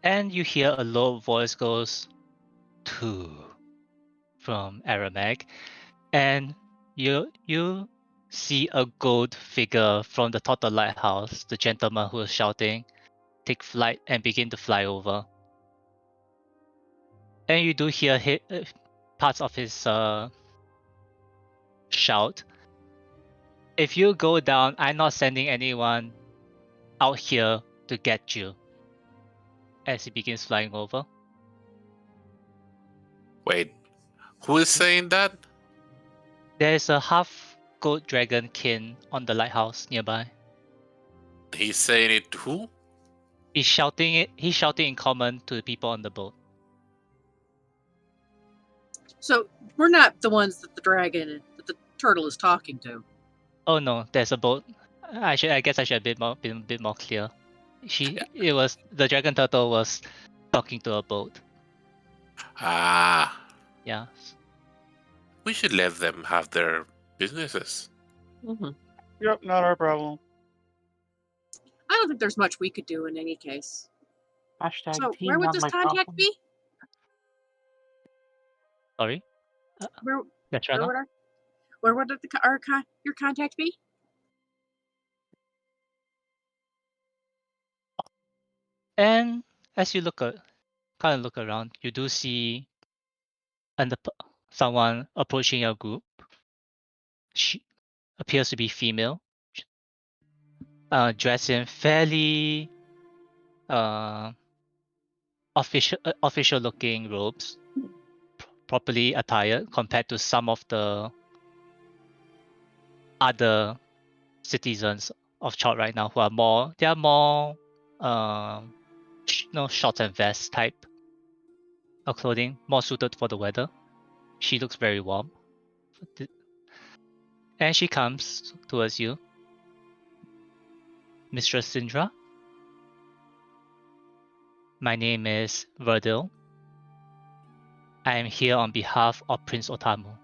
And you hear a low voice goes, "Two," from Aramag, and you see a gold figure from the top of the lighthouse, the gentleman who was shouting, take flight and begin to fly over. And you do hear parts of his shout. If you go down, I'm not sending anyone out here to get you. As he begins flying over. Wait, who is saying that? There is a half gold dragon kin on the lighthouse nearby. He's saying it to who? He's shouting it. He's shouting in common to the people on the boat. So we're not the ones that the turtle is talking to. Oh no, there's a boat. I guess I should have been a bit more clear. It was the dragon turtle was talking to a boat. Ah, Yeah. we should let them have their businesses. Mm-hmm. Yep, not our problem. I don't think there's much we could do in any case. Hashtag So team, where would not this my contact problem. be? Sorry. Where That's where right. would your contact be? And as you kind of look around, you do see someone approaching your group. She appears to be female, dressed in fairly official looking robes, properly attired compared to some of the other citizens of Chart right now who are more shorts and vest type of clothing, more suited for the weather. She looks very warm. And she comes towards you. Mistress Sindra, my name is Verdil. I am here on behalf of Prince Otamu.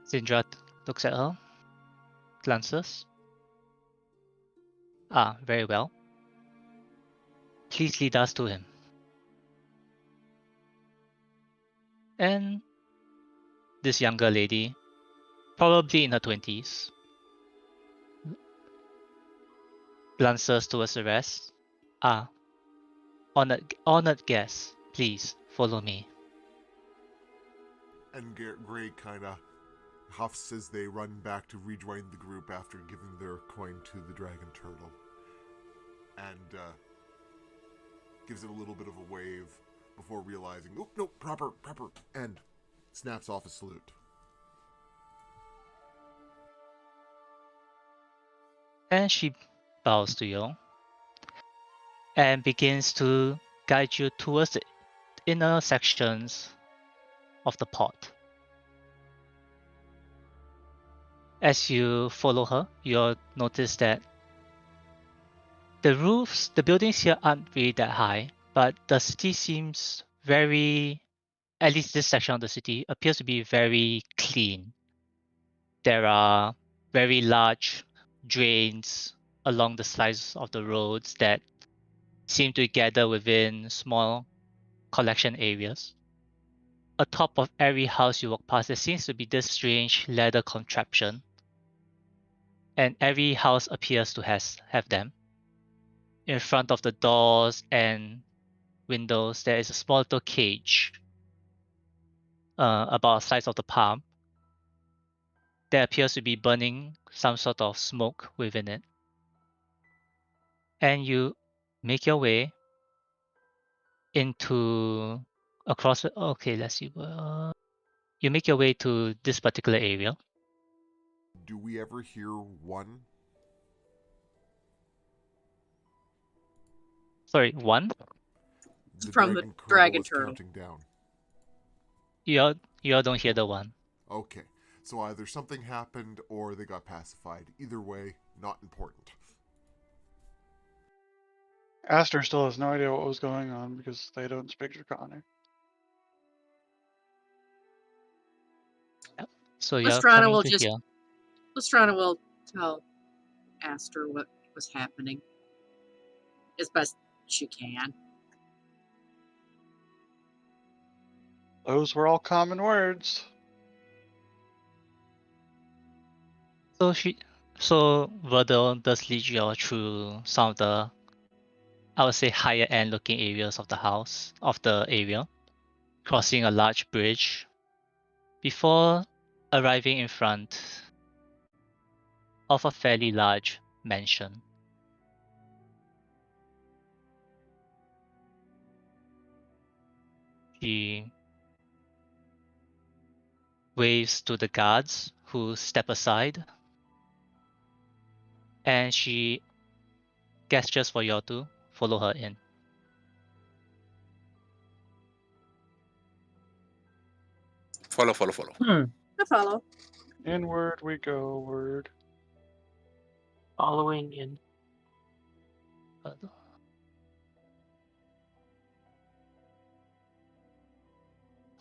Sindra looks at her, glances. Very well. Please lead us to him. And this younger lady, probably in her 20s, glances towards the rest. Ah, honored guests, please follow me. And Gray kind of huffs as they run back to rejoin the group after giving their coin to the dragon turtle. And gives it a little bit of a wave before realizing, oh, no, proper, and snaps off a salute. And she bows to you and begins to guide you towards the inner sections of the pot. As you follow her, you'll notice that the buildings here aren't really that high, but the city seems very, at least this section of the city, appears to be very clean. There are very large drains along the sides of the roads that seem to gather within small collection areas. Atop of every house you walk past, there seems to be this strange ladder contraption, and every house appears to have them. In front of the doors and windows, there is a small little cage about the size of the palm. There appears to be burning some sort of smoke within it. And you make your way into across. Okay, let's see. You make your way to this particular area. Do we ever hear one? Sorry, one. The From the dragon turtle dragon was turtle. counting down. You all don't hear the one. Okay, so either something happened or they got pacified. Either way, not important. Aster still has no idea what was going on because they don't speak Draconic. So you're Lestrana coming will to just here. Lestrana will tell Aster what was happening as best she can. Those were all common words. So Verdel does lead you all through some of the, I would say, higher end looking areas of the area, crossing a large bridge before arriving in front of a fairly large mansion. She waves to the guards who step aside, and she gestures for you all to follow her in. Follow. I follow. Inward we go, word. Following in.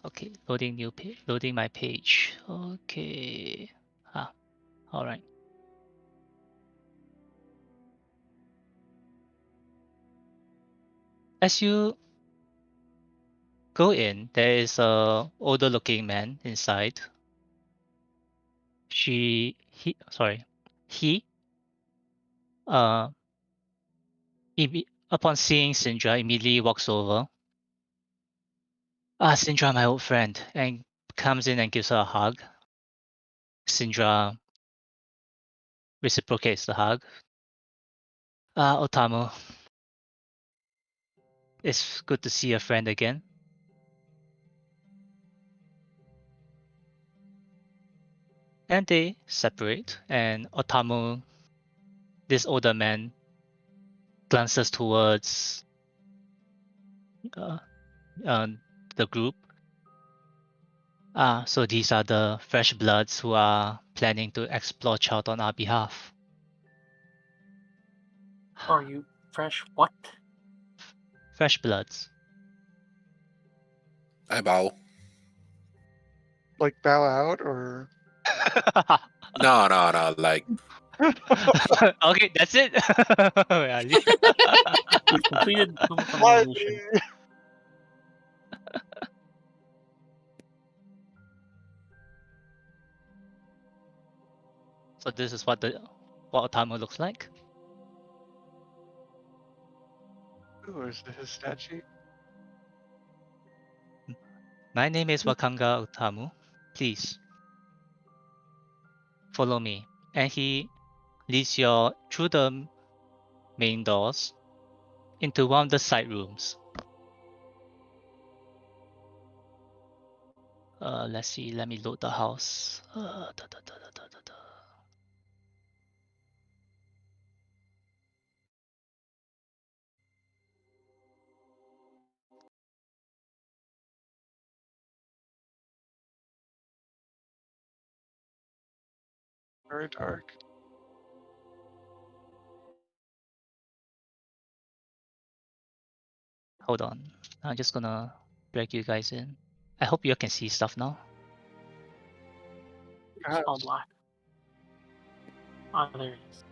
Okay, loading new page, loading my page. Okay. All right. As you go in, there is a older looking man inside. He, uh, upon seeing Sindra, immediately walks over. Sindra, my old friend, and comes in and gives her a hug. Sindra reciprocates the hug. Otamu, it's good to see a friend again. And they separate, and Otamu, this older man, glances towards uh, the group. So these are the fresh bloods who are planning to explore Child on our behalf. Are you fresh? What? Fresh bloods. I bow. Like bow out or No. Like Okay, that's it. Ali. We've completed the Bye. mission. So this is what Otamu looks like. Ooh, is this his stat sheet? My name is Wakanga Otamu. Please follow me. And he leads you through the main doors into one of the side rooms. Let's see. Let me load the house. Very dark. Hold on. I'm just gonna drag you guys in. I hope you can see stuff now. It's all black. Oh, there it is.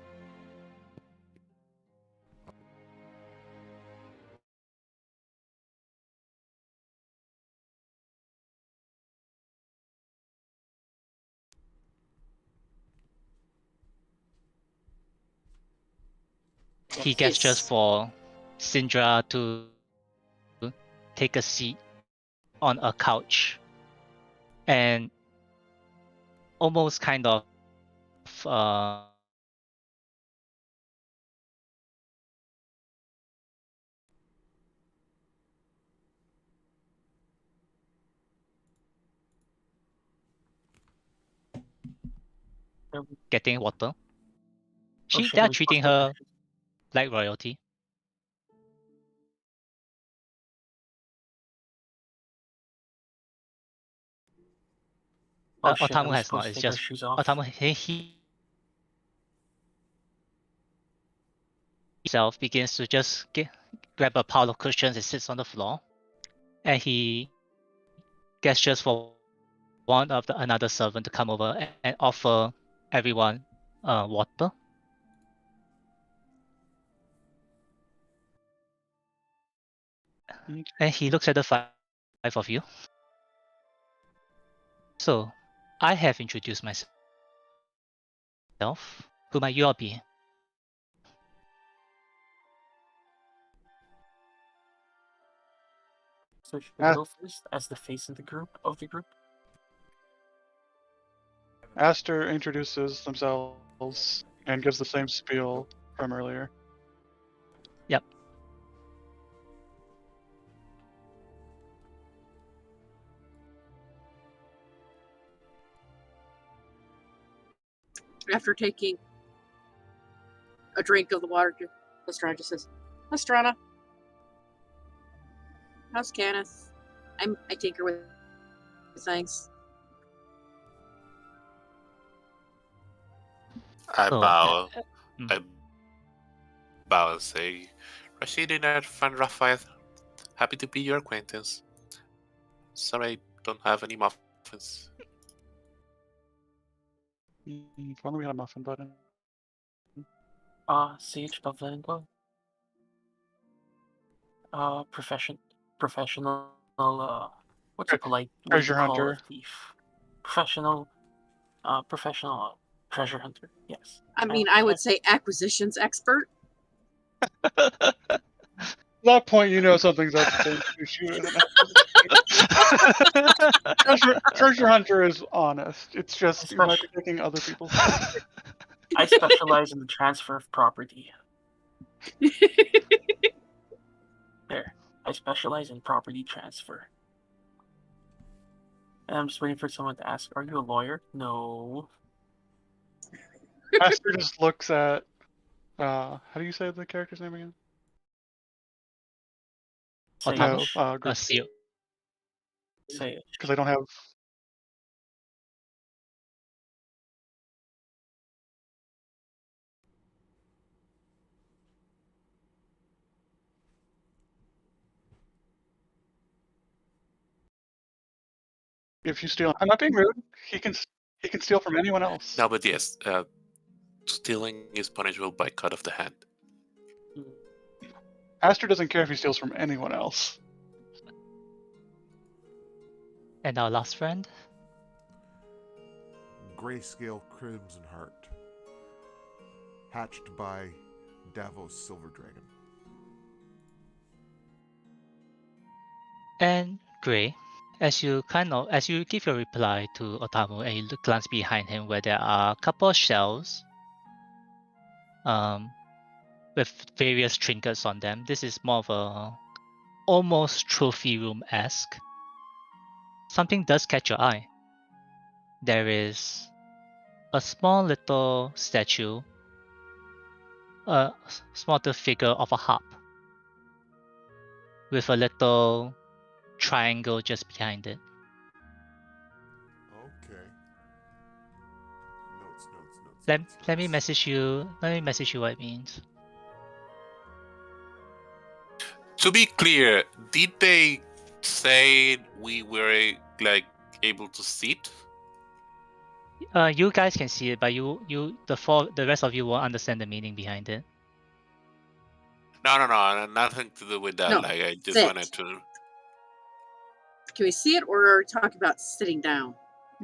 He gestures Yes. for Syndra to take a seat on a couch and almost kind of getting water. Oh shit, They're are we supposed treating to take our her shoes? like royalty. Oh shit, are Otamu we has not. supposed to It's take our just shoes off? Otamu. He himself begins to just grab a pile of cushions and sits on the floor, and he gestures for one of another servant to come over and offer everyone water. And he looks at the five of you. So, I have introduced myself. Who might you all be? So should I Ah. go first as the face of the group? Aster introduces themselves and gives the same spiel from earlier. Yep. After taking a drink of the water, Lestrana just says, Lestrana, how's Kenneth? I tinker with things. I So, bow. mm. I bow and say, Rashid and Irfan Raphael, happy to be your acquaintance. Sorry I don't have any muffins. If only we had a muffin button. Sage Pavlenko. Professional, what's a polite way to Treasure call a hunter. thief? Professional treasure hunter, yes. I mean, I would say acquisitions expert. At that point, you know something's up with those two shooters. Treasure hunter is honest. It's just you might be taking other people's. I specialize in the transfer of property. There. I specialize in property transfer. And I'm just waiting for someone to ask, are you a lawyer? No. Aster just looks at. How do you say the character's name again? No, Otamu? group. Seal. Say it. Because I don't have. If you steal, I'm not being rude. He can steal from anyone else. No, but yes, stealing is punishable by cut of the hand. Aster doesn't care if he steals from anyone else. And our last friend? Grayscale Crimson Heart. hatched by Davos Silver Dragon. And Gray, as you give your reply to Otamu and you glance behind him where there are a couple of shelves with various trinkets on them. This is more of a almost trophy room-esque. Something does catch your eye. There is a small little statue, a small little figure of a harp with a little triangle just behind it. Okay. Notes. Let me message you what it means. To be clear, did they say we were like able to sit? You guys can see it, but the rest of you won't understand the meaning behind it. No, nothing to do with that. No, Like I just sit. wanted to Can we see it, or are we talking about sitting down?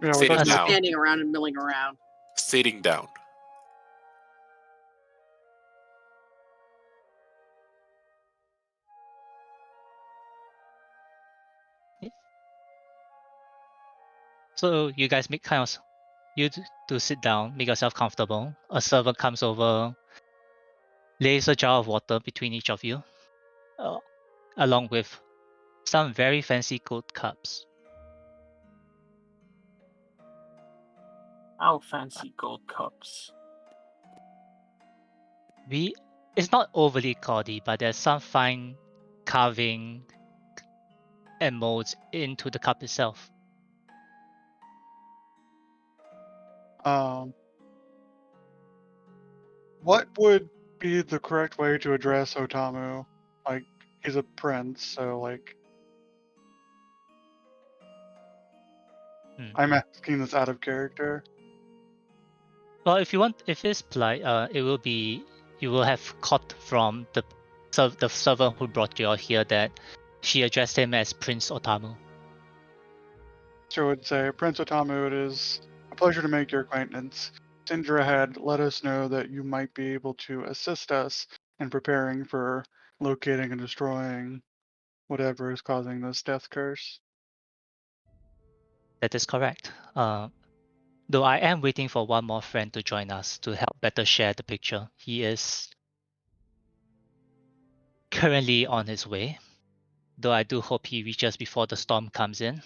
Yeah, we're Sitting talking about down. Standing around and milling around. Sitting down. So you guys to sit down, make yourself comfortable. A servant comes over, lays a jar of water between each of you, along with some very fancy gold cups. How fancy gold cups. It's not overly gaudy, but there's some fine carving and molds into the cup itself. What would be the correct way to address Otamu? Like, he's a prince, so like, I'm asking this out of character. Well, if it's polite, it will be, you will have caught from the servant who brought you out here that she addressed him as Prince Otamu. So I would say, Prince Otamu, it is a pleasure to make your acquaintance. Sindra had let us know that you might be able to assist us in preparing for locating and destroying whatever is causing this death curse. That is correct. Though I am waiting for one more friend to join us to help better share the picture. He is currently on his way, though I do hope he reaches before the storm comes in.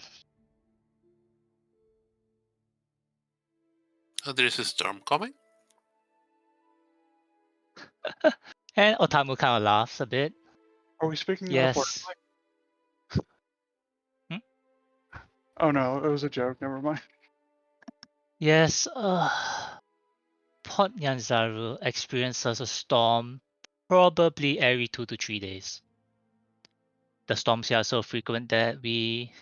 Oh, there's a storm coming? And Otamu kind of laughs a bit. Are we speaking Yes. metaphorically? Oh no, it was a joke, never mind. Yes, Port Nyanzaru experiences a storm probably every 2 to 3 days. The storms here are so frequent that we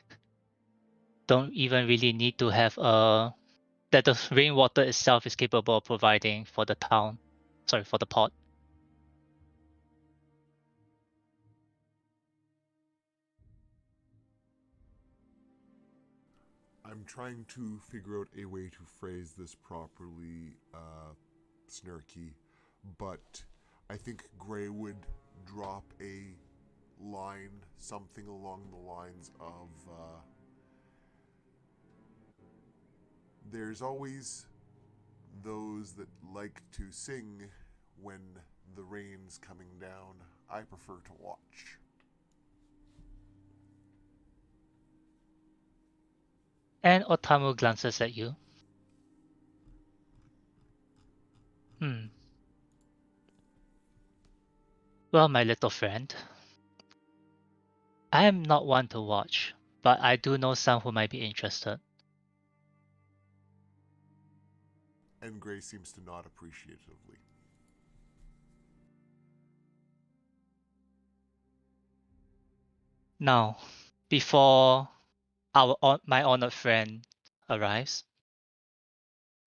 don't even really need to have that the rainwater itself is capable of providing for the town. Sorry, for the port. I'm trying to figure out a way to phrase this properly, Snarky, but I think Gray would drop a line, something along the lines of, there's always those that like to sing when the rain's coming down. I prefer to watch. And Otamu glances at you. Well, my little friend, I am not one to watch, but I do know some who might be interested. And Gray seems to nod appreciatively. Now, before my honored friend arrives,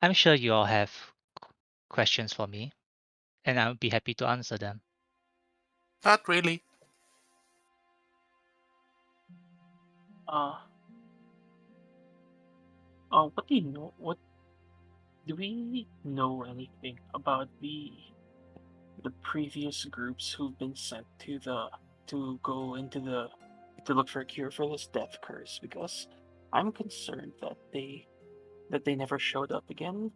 I'm sure you all have questions for me, and I'll be happy to answer them. Not really. What do you know? What do we know anything about the the previous groups who've been sent to look for a cure for this death curse, because I'm concerned that they never showed up again.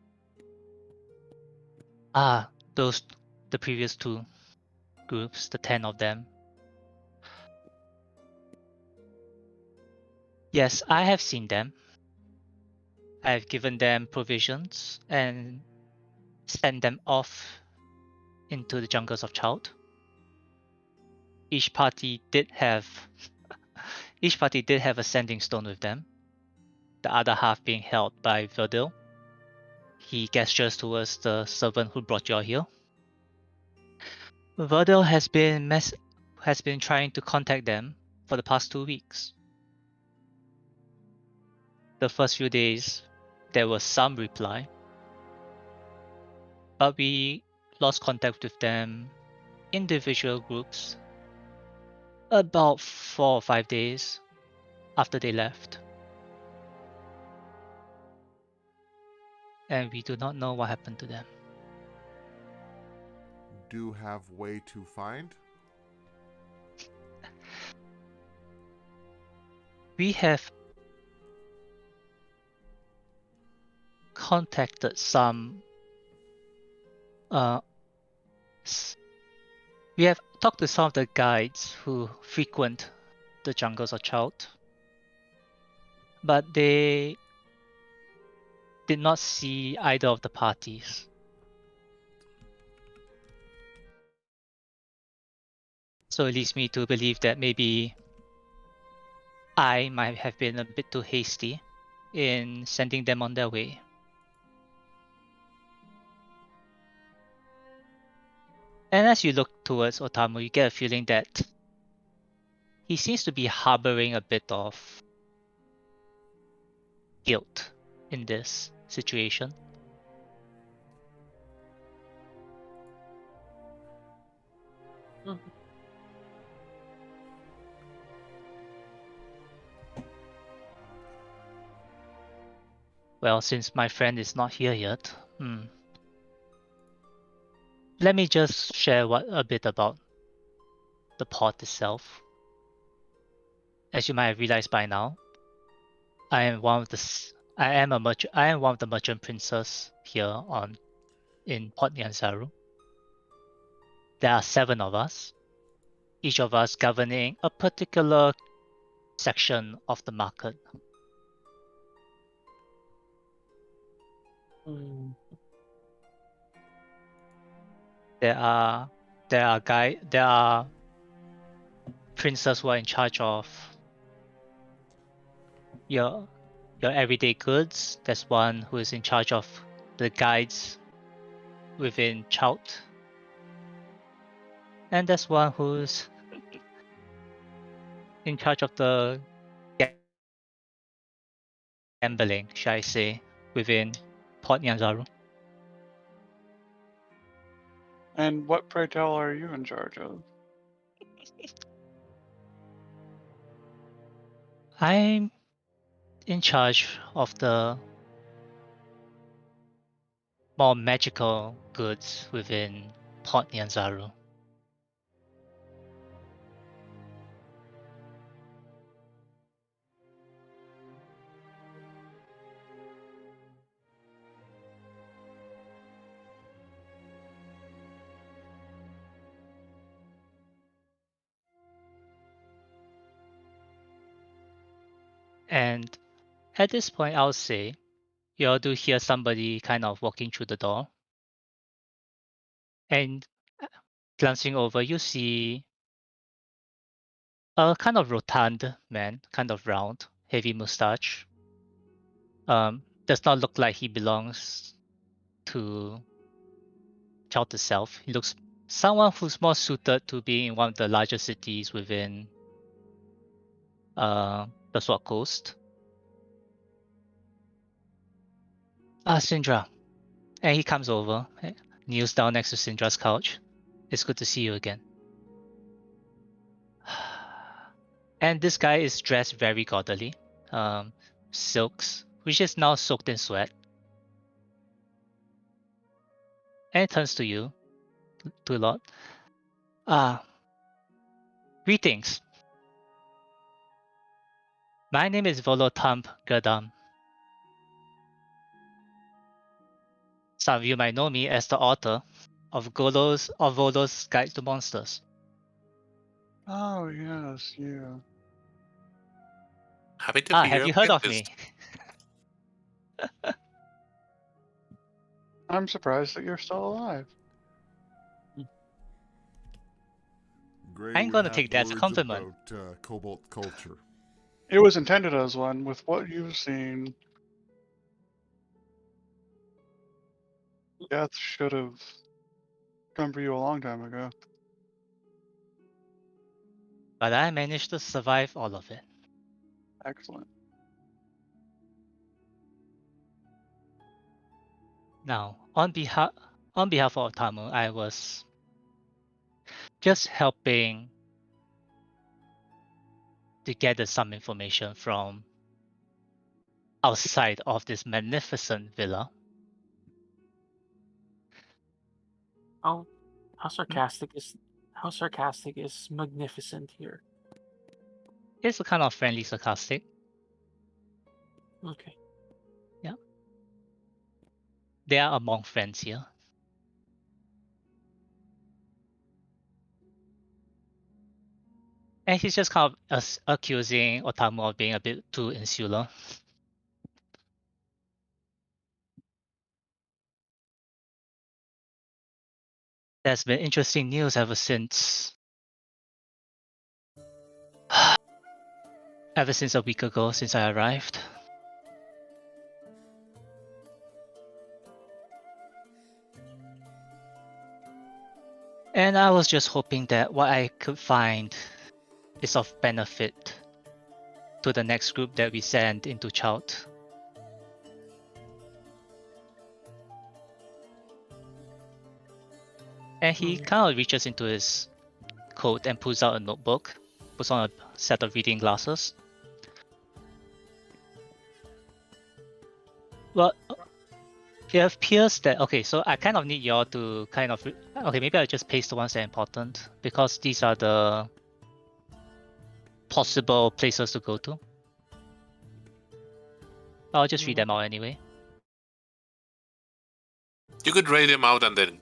The previous two groups, the 10 of them. Yes, I have seen them. I have given them provisions and sent them off into the jungles of Child. Each party did have a sending stone with them, the other half being held by Verdil. He gestures towards the servant who brought you all here. Verdil has been trying to contact them for the past 2 weeks. The first few days, there was some reply, but we lost contact with them, individual groups, about 4 or 5 days after they left. And we do not know what happened to them. Do have way to find? We have contacted some we have talked to some of the guides who frequent the jungles of Child, but they did not see either of the parties. So it leads me to believe that maybe I might have been a bit too hasty in sending them on their way. And as you look towards Otamu, you get a feeling that he seems to be harboring a bit of guilt in this situation. Well, since my friend is not here yet, let me just share a bit about the pot itself. As you might have realized by now, I am one of the merchant princes here in Port Nyanzaru. There are 7 of us, each of us governing a particular section of the market. There are princes who are in charge of your everyday goods. There's one who is in charge of the guides within Chout. And there's one who's in charge of the gambling, shall I say, within Port Nyanzaru. And what, pray tell, are you in charge of? I'm in charge of the more magical goods within Port Nyanzaru. And at this point, I'll say, you all do hear somebody kind of walking through the door. And glancing over, you see a kind of rotund man, kind of round, heavy mustache. Does not look like he belongs to Child itself. He looks someone who's more suited to being in one of the larger cities within the Sword Coast. Sindra. And he comes over, kneels down next to Sindra's couch. It's good to see you again. And this guy is dressed very gaudily. Silks, which is now soaked in sweat. And he turns to you. to a lot. Greetings. My name is Volotamp Gadam. Some of you might know me as the author of Volo's Guide to Monsters. Oh, yes, you. Happy to hear Have you heard about of this. me? I'm surprised that you're still alive. Gray I'm would gonna have take that as a words compliment. about cobalt culture. It was intended as one. With what you've seen, death should have come for you a long time ago. But I managed to survive all of it. Excellent. Now, on behalf of Tamu, I was just helping to gather some information from outside of this magnificent villa. How sarcastic is magnificent here? It's a kind of friendly sarcastic. Okay. They are among friends here. And he's just kind of accusing Otamu of being a bit too insular. There's been interesting news ever since a week ago since I arrived. And I was just hoping that what I could find is of benefit to the next group that we send into Chout. And he kind of reaches into his coat and pulls out a notebook, puts on a set of reading glasses. Well, it appears that, okay, so I kind of need y'all to kind of, okay, maybe I'll just paste the ones that are important because these are the possible places to go to. I'll just read them out anyway. You could write them out and then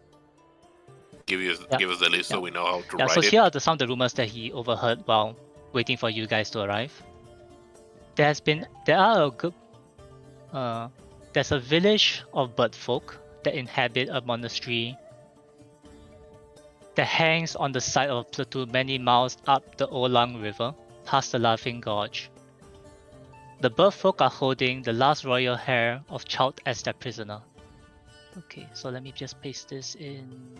give us the list so we know how to write So it. here are some of the rumors that he overheard while waiting for you guys to arrive. There's a village of bird folk that inhabit a monastery that hangs on the side of a plateau many miles up the Olang River, past the Laughing Gorge. The bird folk are holding the last royal heir of Chout as their prisoner. Okay, so let me just paste this in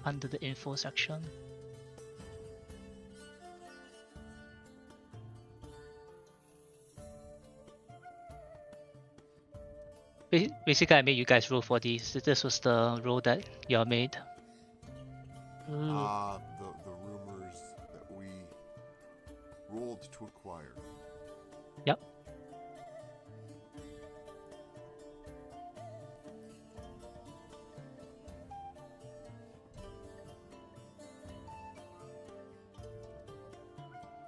under the info section. Basically, I made you guys roll for these. This was the roll that y'all made. The rumors that we rolled to acquire. Yep.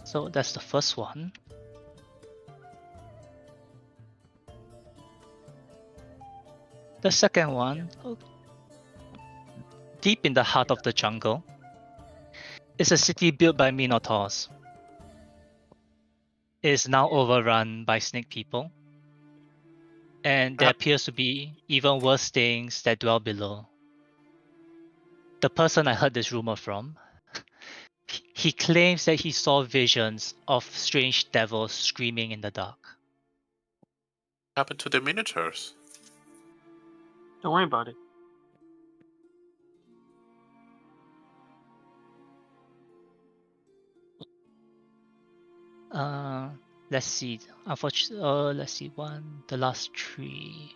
So that's the first one. The second one, deep in the heart of the jungle, is a city built by minotaurs. It is now overrun by snake people, and there appears to be even worse things that dwell below. The person I heard this rumor from, he claims that he saw visions of strange devils screaming in the dark. What happened to the miniatures? Don't worry about it. Let's see. Unfortunately, let's see. The last three.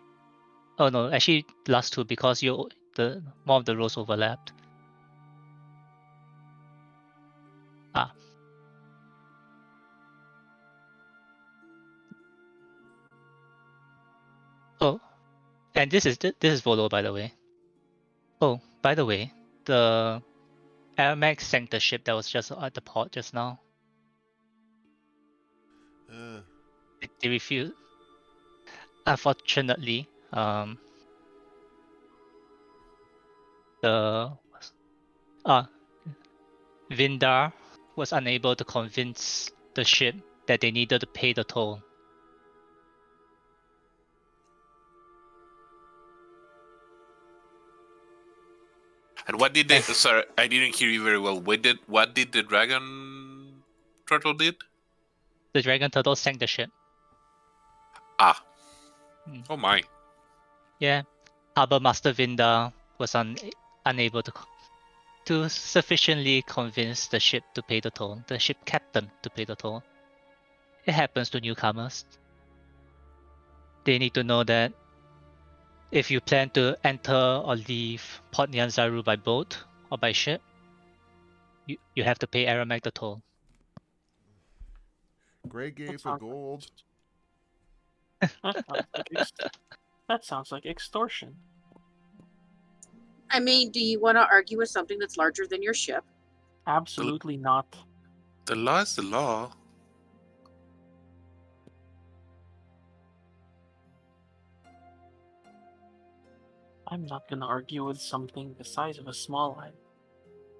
Oh no, actually, the last two because the more of the rows overlapped. Oh, and this is Volo, by the way. Oh, By the way, the Aramex sank the ship that was just at the port just now. They refused. Unfortunately, the Vindar was unable to convince the ship that they needed to pay the toll. And what did they? Sorry, I didn't hear you very well. What did the dragon turtle did? The dragon turtle sank the ship. Ah. Hmm. Oh my. Yeah, Harbor Master Vindar was unable to sufficiently convince the ship to pay the toll. The ship captain to pay the toll. It happens to newcomers. They need to know that if you plan to enter or leave Port Nyanzaru by boat or by ship, you have to pay Aramek the toll. Gray That gave a sounds gold. that sounds like extortion. I mean, do you want to argue with something that's larger than your ship? Absolutely not. The law is the law. I'm not gonna argue with something the size of a small island.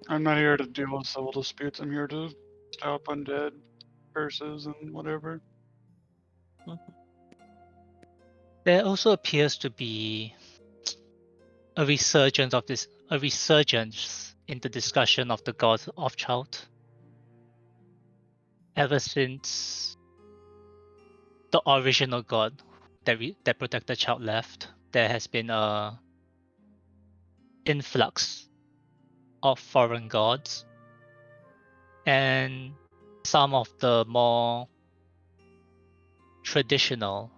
I'm not here to deal with civil disputes. I'm here to stop undead curses and whatever. There also appears to be a resurgence in the discussion of the god of child. Ever since the original god that protected child left, there has been a influx of foreign gods, and some of the more traditional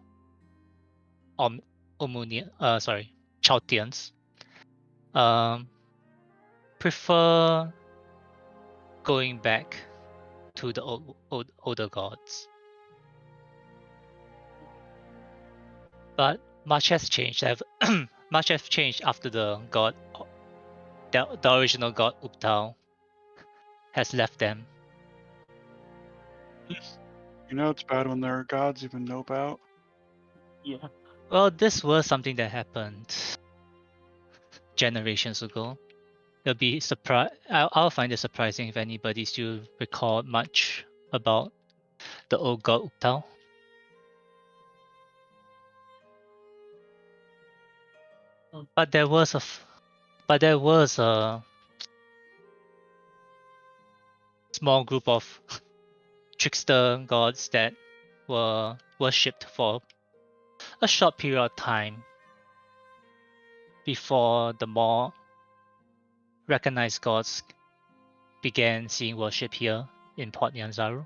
Chaldeans prefer going back to the older gods. But much has changed. Much has changed after the original god Uptal has left them. You know it's bad when there are gods even know about. Yeah. Well, this was something that happened generations ago. It'll be I'll find it surprising if anybody still recall much about the old god Uptal. But there was a small group of trickster gods that were worshipped for a short period of time before the more recognized gods began seeing worship here in Port Nyanzaru.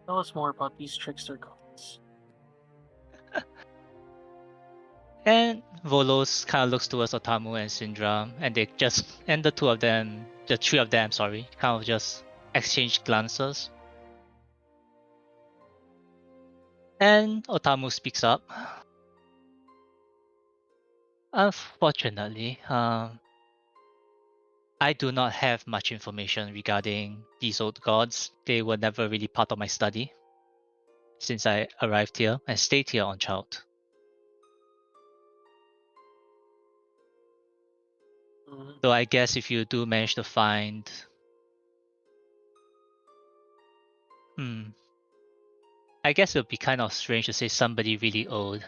Tell us more about these trickster gods. And Volos kind of looks towards Otamu and Syndra, and the three of them, sorry, kind of just exchange glances. And Otamu speaks up. Unfortunately, I do not have much information regarding these old gods. They were never really part of my study since I arrived here and stayed here on Child. So I guess if you do manage to find I guess it would be kind of strange to say somebody really old,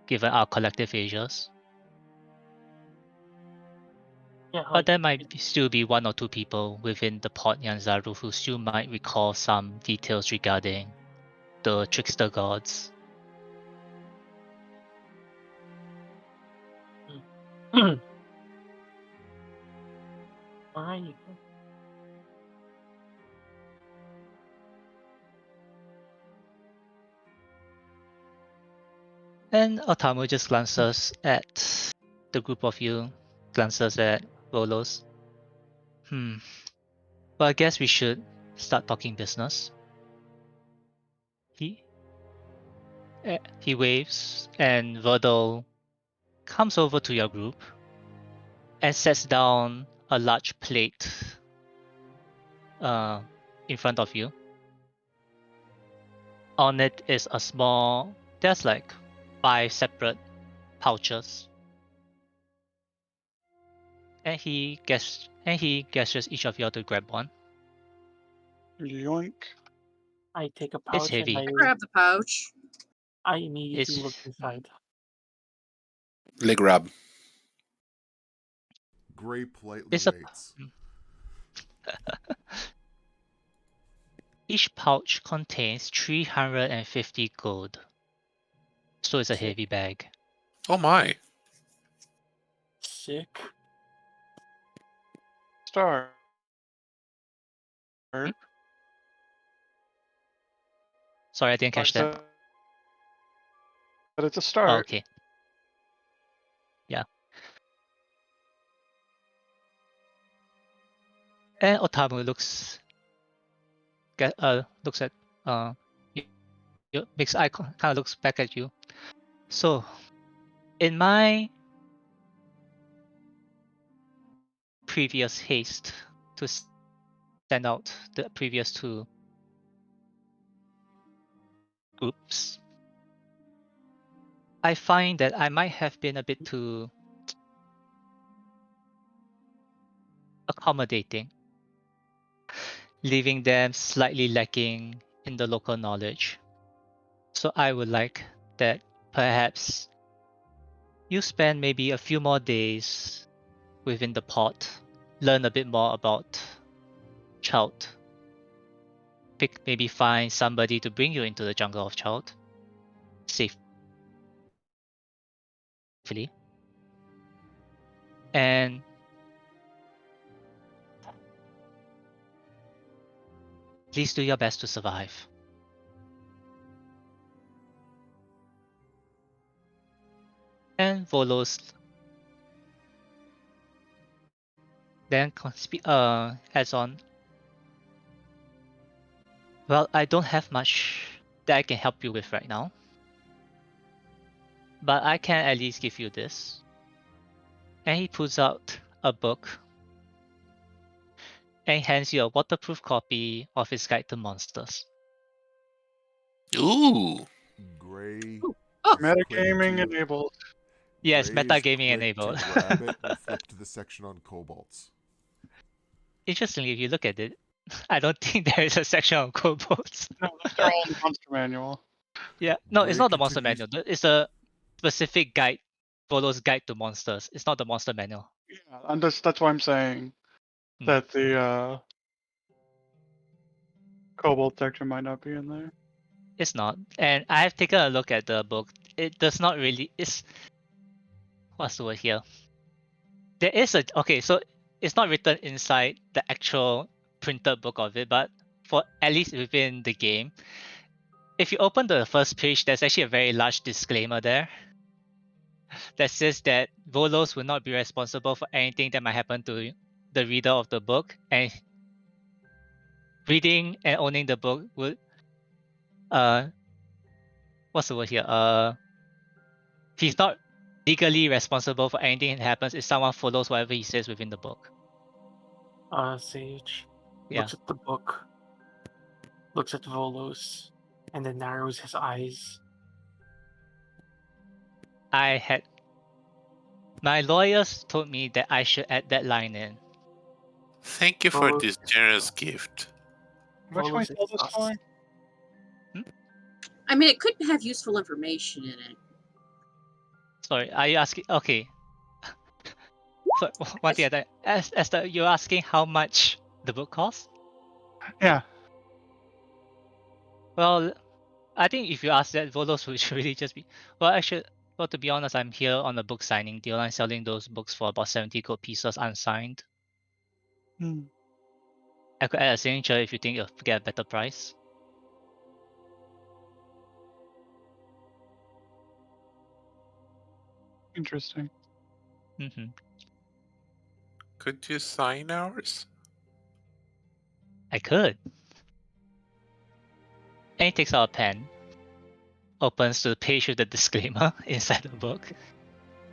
given our collective ages. Yeah, But there might still be one or two people within the Port Nyanzaru who still might recall some details regarding the trickster gods. Alright. And Otamu just glances at the group of you, glances at Volos. Well, I guess we should start talking business. He waves, and Verdal comes over to your group and sets down a large plate in front of you. On it is a small, there's like 5 separate pouches. And he gestures each of you to grab one. Yoink. I take a It's pouch and heavy. I grab the pouch. I immediately look It's inside. Leg grab. Gray politely it's a waits. each pouch contains 350 gold. So it's a Sick. heavy bag. Oh my. Sick. Start. Sorry, I didn't I catch that. said that it's a Oh, start. okay. Yeah. And Otamu looks at makes eye kind of looks back at you. So, in my previous haste to send out the previous 2 groups, I find that I might have been a bit too accommodating, leaving them slightly lacking in the local knowledge. So I would like that perhaps you spend maybe a few more days within the pot, learn a bit more about Child. Maybe find somebody to bring you into the jungle of Child safely. And please do your best to survive. And Volos then adds on, well, I don't have much that I can help you with right now, but I can at least give you this. And he pulls out a book and hands you a waterproof copy of his Guide to Monsters. Ooh. Gray Oh. is quick Metagaming to enabled. Yes, Gray is metagaming quick enabled. to grab it and flip to the section on kobolds. Interestingly, if you look at it, I don't think there is a section on kobolds. No, those are all in the monster manual. Yeah, no, it's Gray not the monster continues. manual. It's a specific guide, Volo's guide to monsters. It's not the monster manual. Yeah, and that's why I'm saying that the kobold section might not be in there. It's not. And I have taken a look at the book. It does not really. It's what's the word here? There is a okay. So it's not written inside the actual printed book of it, but for at least within the game, if you open the first page, there's actually a very large disclaimer there that says that Volos will not be responsible for anything that might happen to the reader of the book, and reading and owning the book would what's the word here? He's not legally responsible for anything that happens if someone follows whatever he says within the book. Sage Yeah. looks at the book, looks at Volos, and then narrows his eyes. My lawyers told me that I should add that line in. Thank you for Volos, this generous gift. How much can we Volos sell is this sus. for? I mean, it could have useful information in it. Sorry, are you asking? Okay. So one thing that Esther, you're asking how much the book costs? Yeah. Well, I think if you ask that, Volos would really just be. Well, actually, well, to be honest, I'm here on a book signing deal. I'm selling those books for about 70 gold pieces unsigned. Hmm. I could add a signature if you think you'll get a better price. Interesting. Mm-hmm. Could you sign ours? I could. And he takes out a pen, opens to the page with the disclaimer inside the book,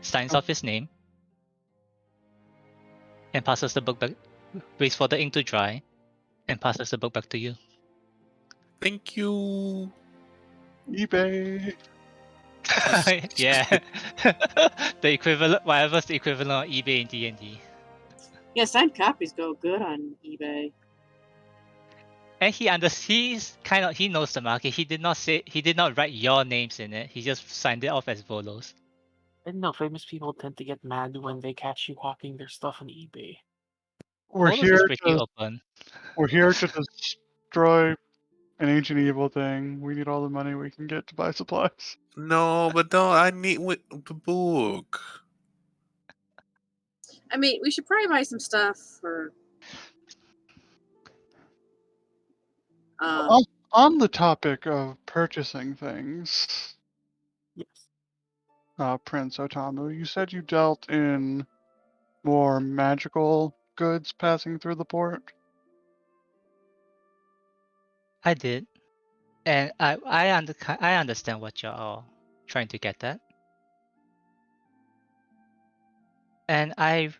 signs off his name, and passes the book back, waits for the ink to dry, and passes the book back to you. Thank you. eBay. Yeah. The equivalent, whatever's the equivalent of eBay in D&D. Yeah, signed copies go good on eBay. And he knows the market. He did not write your names in it. He just signed it off as Volos. And no, famous people tend to get mad when they catch you hawking their stuff on eBay. We're Volos is here pretty to open. destroy an ancient evil thing. We need all the money we can get to buy supplies. No, but no, I need the book. I mean, we should probably buy some stuff for. On the topic of purchasing things, Yes. Prince Otamu, you said you dealt in more magical goods passing through the port. I did. And I understand what you're all trying to get at. And I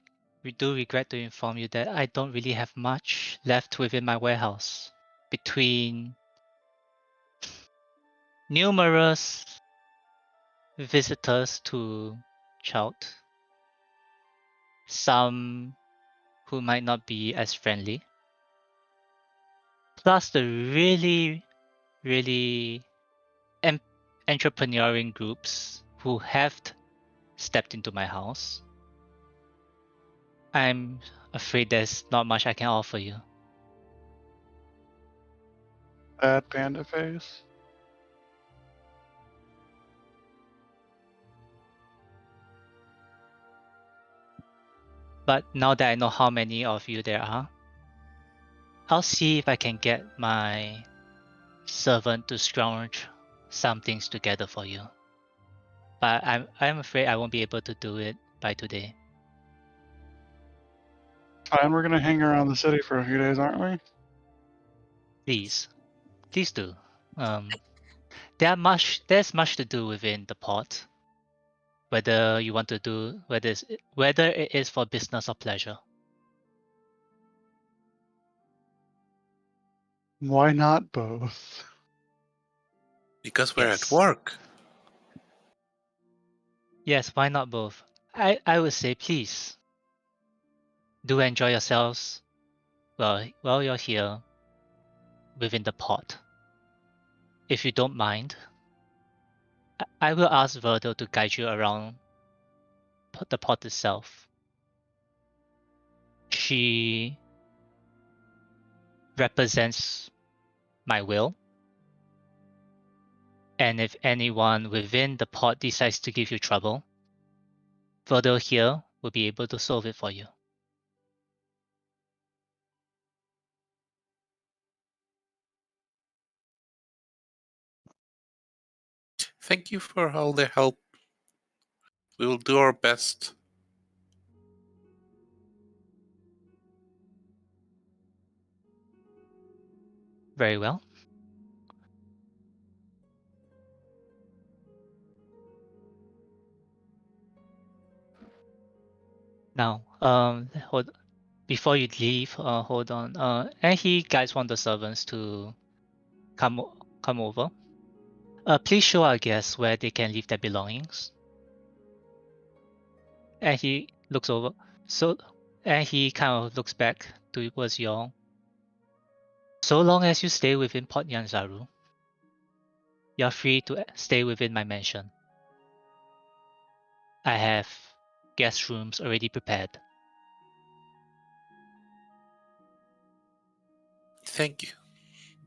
do regret to inform you that I don't really have much left within my warehouse. Between numerous visitors to Chout, some who might not be as friendly, plus the really, really entrepreneuring groups who have stepped into my house, I'm afraid there's not much I can offer you. Bad panda face. But now that I know how many of you there are, I'll see if I can get my servant to scrounge some things together for you. But I'm afraid I won't be able to do it by today. Fine, we're gonna hang around the city for a few days, aren't we? Please do. There's much to do within the port. Whether you want to do whether it is for business or pleasure. Why not both? Because we're at Yes. work. Yes, why not both? I would say please do enjoy yourselves while you're here within the port. If you don't mind, I will ask Verdo to guide you around the port itself. She represents my will, and if anyone within the port decides to give you trouble, Verdo here will be able to solve it for you. Thank you for all the help. We will do our best. Very well. Now, before you leave, hold on. And he guides one of the servants to come over. Please show our guests where they can leave their belongings. And he looks over. And he kind of looks back towards y'all. So long as you stay within Port Yanzaru, you're free to stay within my mansion. I have guest rooms already prepared. Thank you.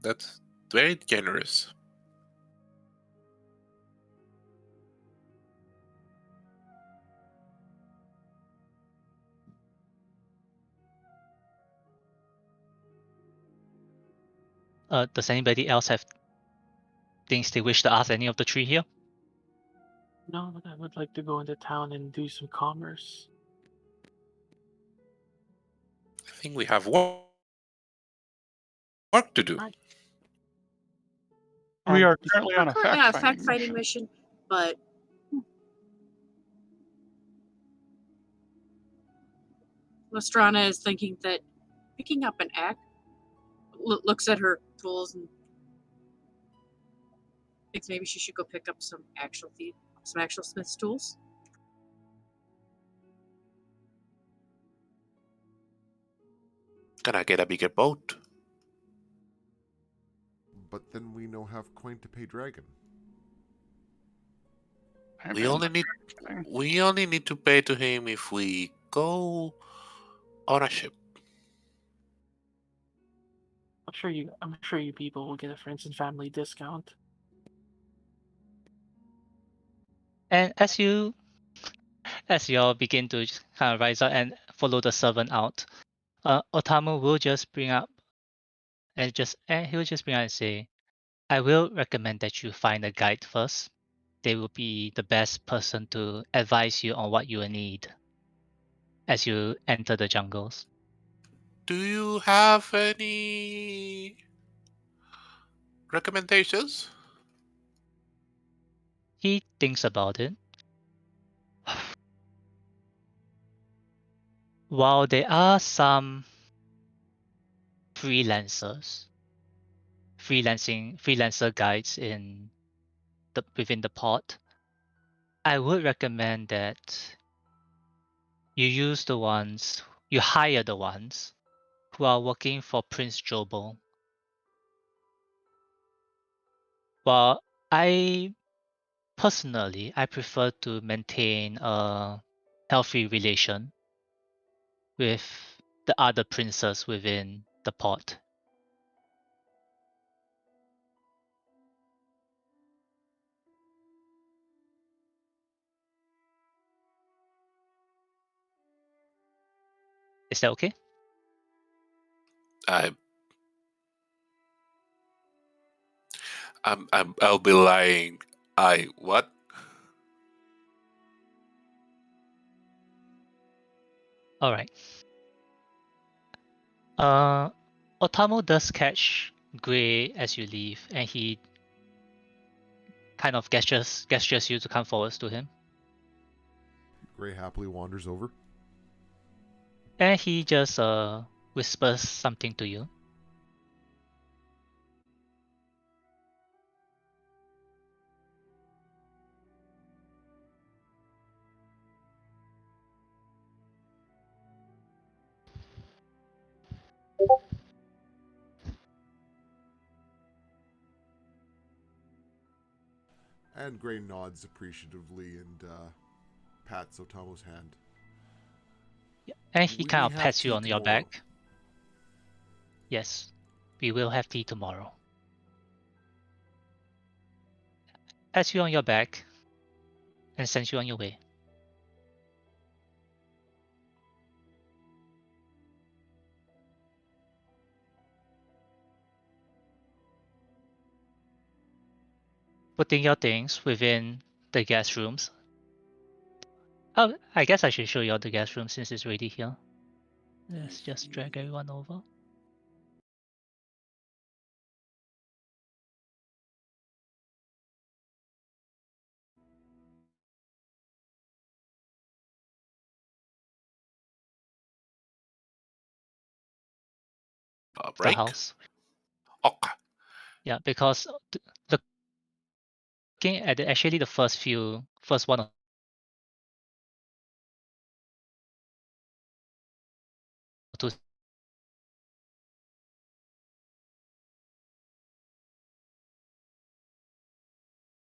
That's very generous. Does anybody else have things they wish to ask any of the three here? No, but I would like to go into town and do some commerce. I think we have work to do. Right. We And are the- currently We're on a currently on a fact-finding fact-finding mission, but Lestrana is thinking that picking up an axe looks at her tools and thinks maybe she should go pick up some actual smith's tools. Can I get a bigger boat? But then we no have coin to pay Dragon. I'm We in only the need fact-finding. we only need to pay to him if we go on a ship. I'm sure you people will get a friends and family discount. And as you all begin to kind of rise up and follow the servant out, Otamu will just bring up and he'll just bring out and say, I will recommend that you find a guide first. They will be the best person to advise you on what you will need as you enter the jungles. Do you have any recommendations? He thinks about it. While there are some freelancer guides within the pod, I would recommend that you hire the ones who are working for Prince Jobel. Well, I personally prefer to maintain a healthy relation with the other princes within the pod. Is that okay? I I'll be lying. I what? All right. Otamu does catch Gray as you leave, and he kind of gestures you to come forwards to him. Gray happily wanders over. And he just whispers something to you. And Gray nods appreciatively and pats Otamu's hand. Yeah. And he We kind may of have pats you tea on your tomorrow. back. Yes, we will have tea tomorrow. Pats you on your back and sends you on your way. Putting your things within the guest rooms. Oh, I guess I should show you all the guest room since it's already here. Let's just drag everyone over. The Break? house. Okay. Yeah, because looking at actually the first one or two.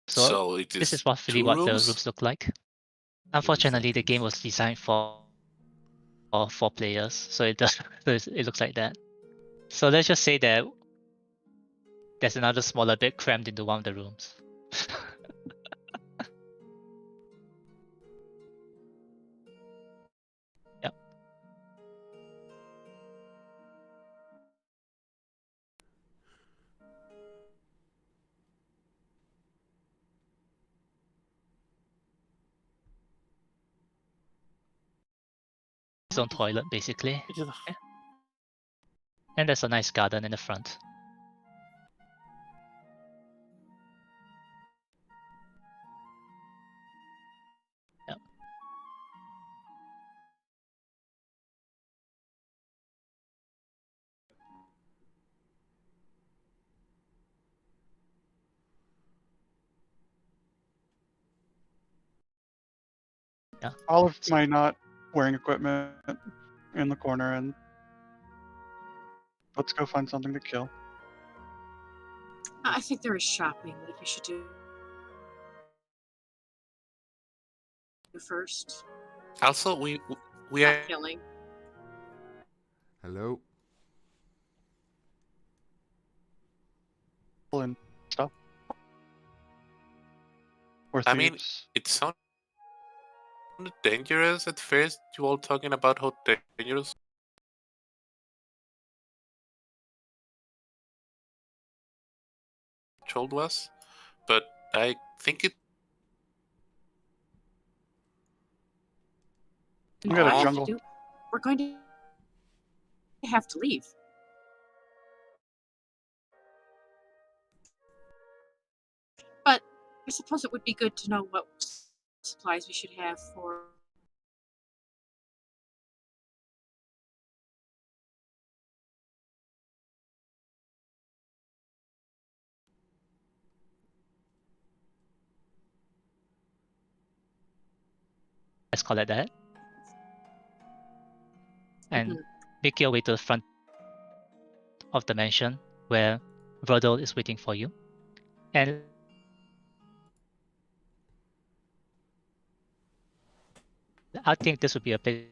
So So it this is is roughly 2 what the rooms? rooms look like. Very Unfortunately, the game seconds. was designed for 4 players, so it does it looks like that. So let's just say that there's another smaller bed crammed into one of the rooms. Yep. Its own toilet basically. It's just Yeah. And there's a nice garden in the front. I'll leave my not wearing equipment in the corner and let's go find something to kill. I think there is shopping that we should do first. Also, we Not are killing. Hello? And stuff. Or I mean, thieves. it sounded dangerous at first. You all talking about how dangerous Troll was, but I think it. We got a What we have to jungle. do, we're going to have to leave. But I suppose it would be good to know what supplies we should have for Let's call it that. And Mhm. make your way to the front of the mansion where Rodol is waiting for you. And I think this would be a place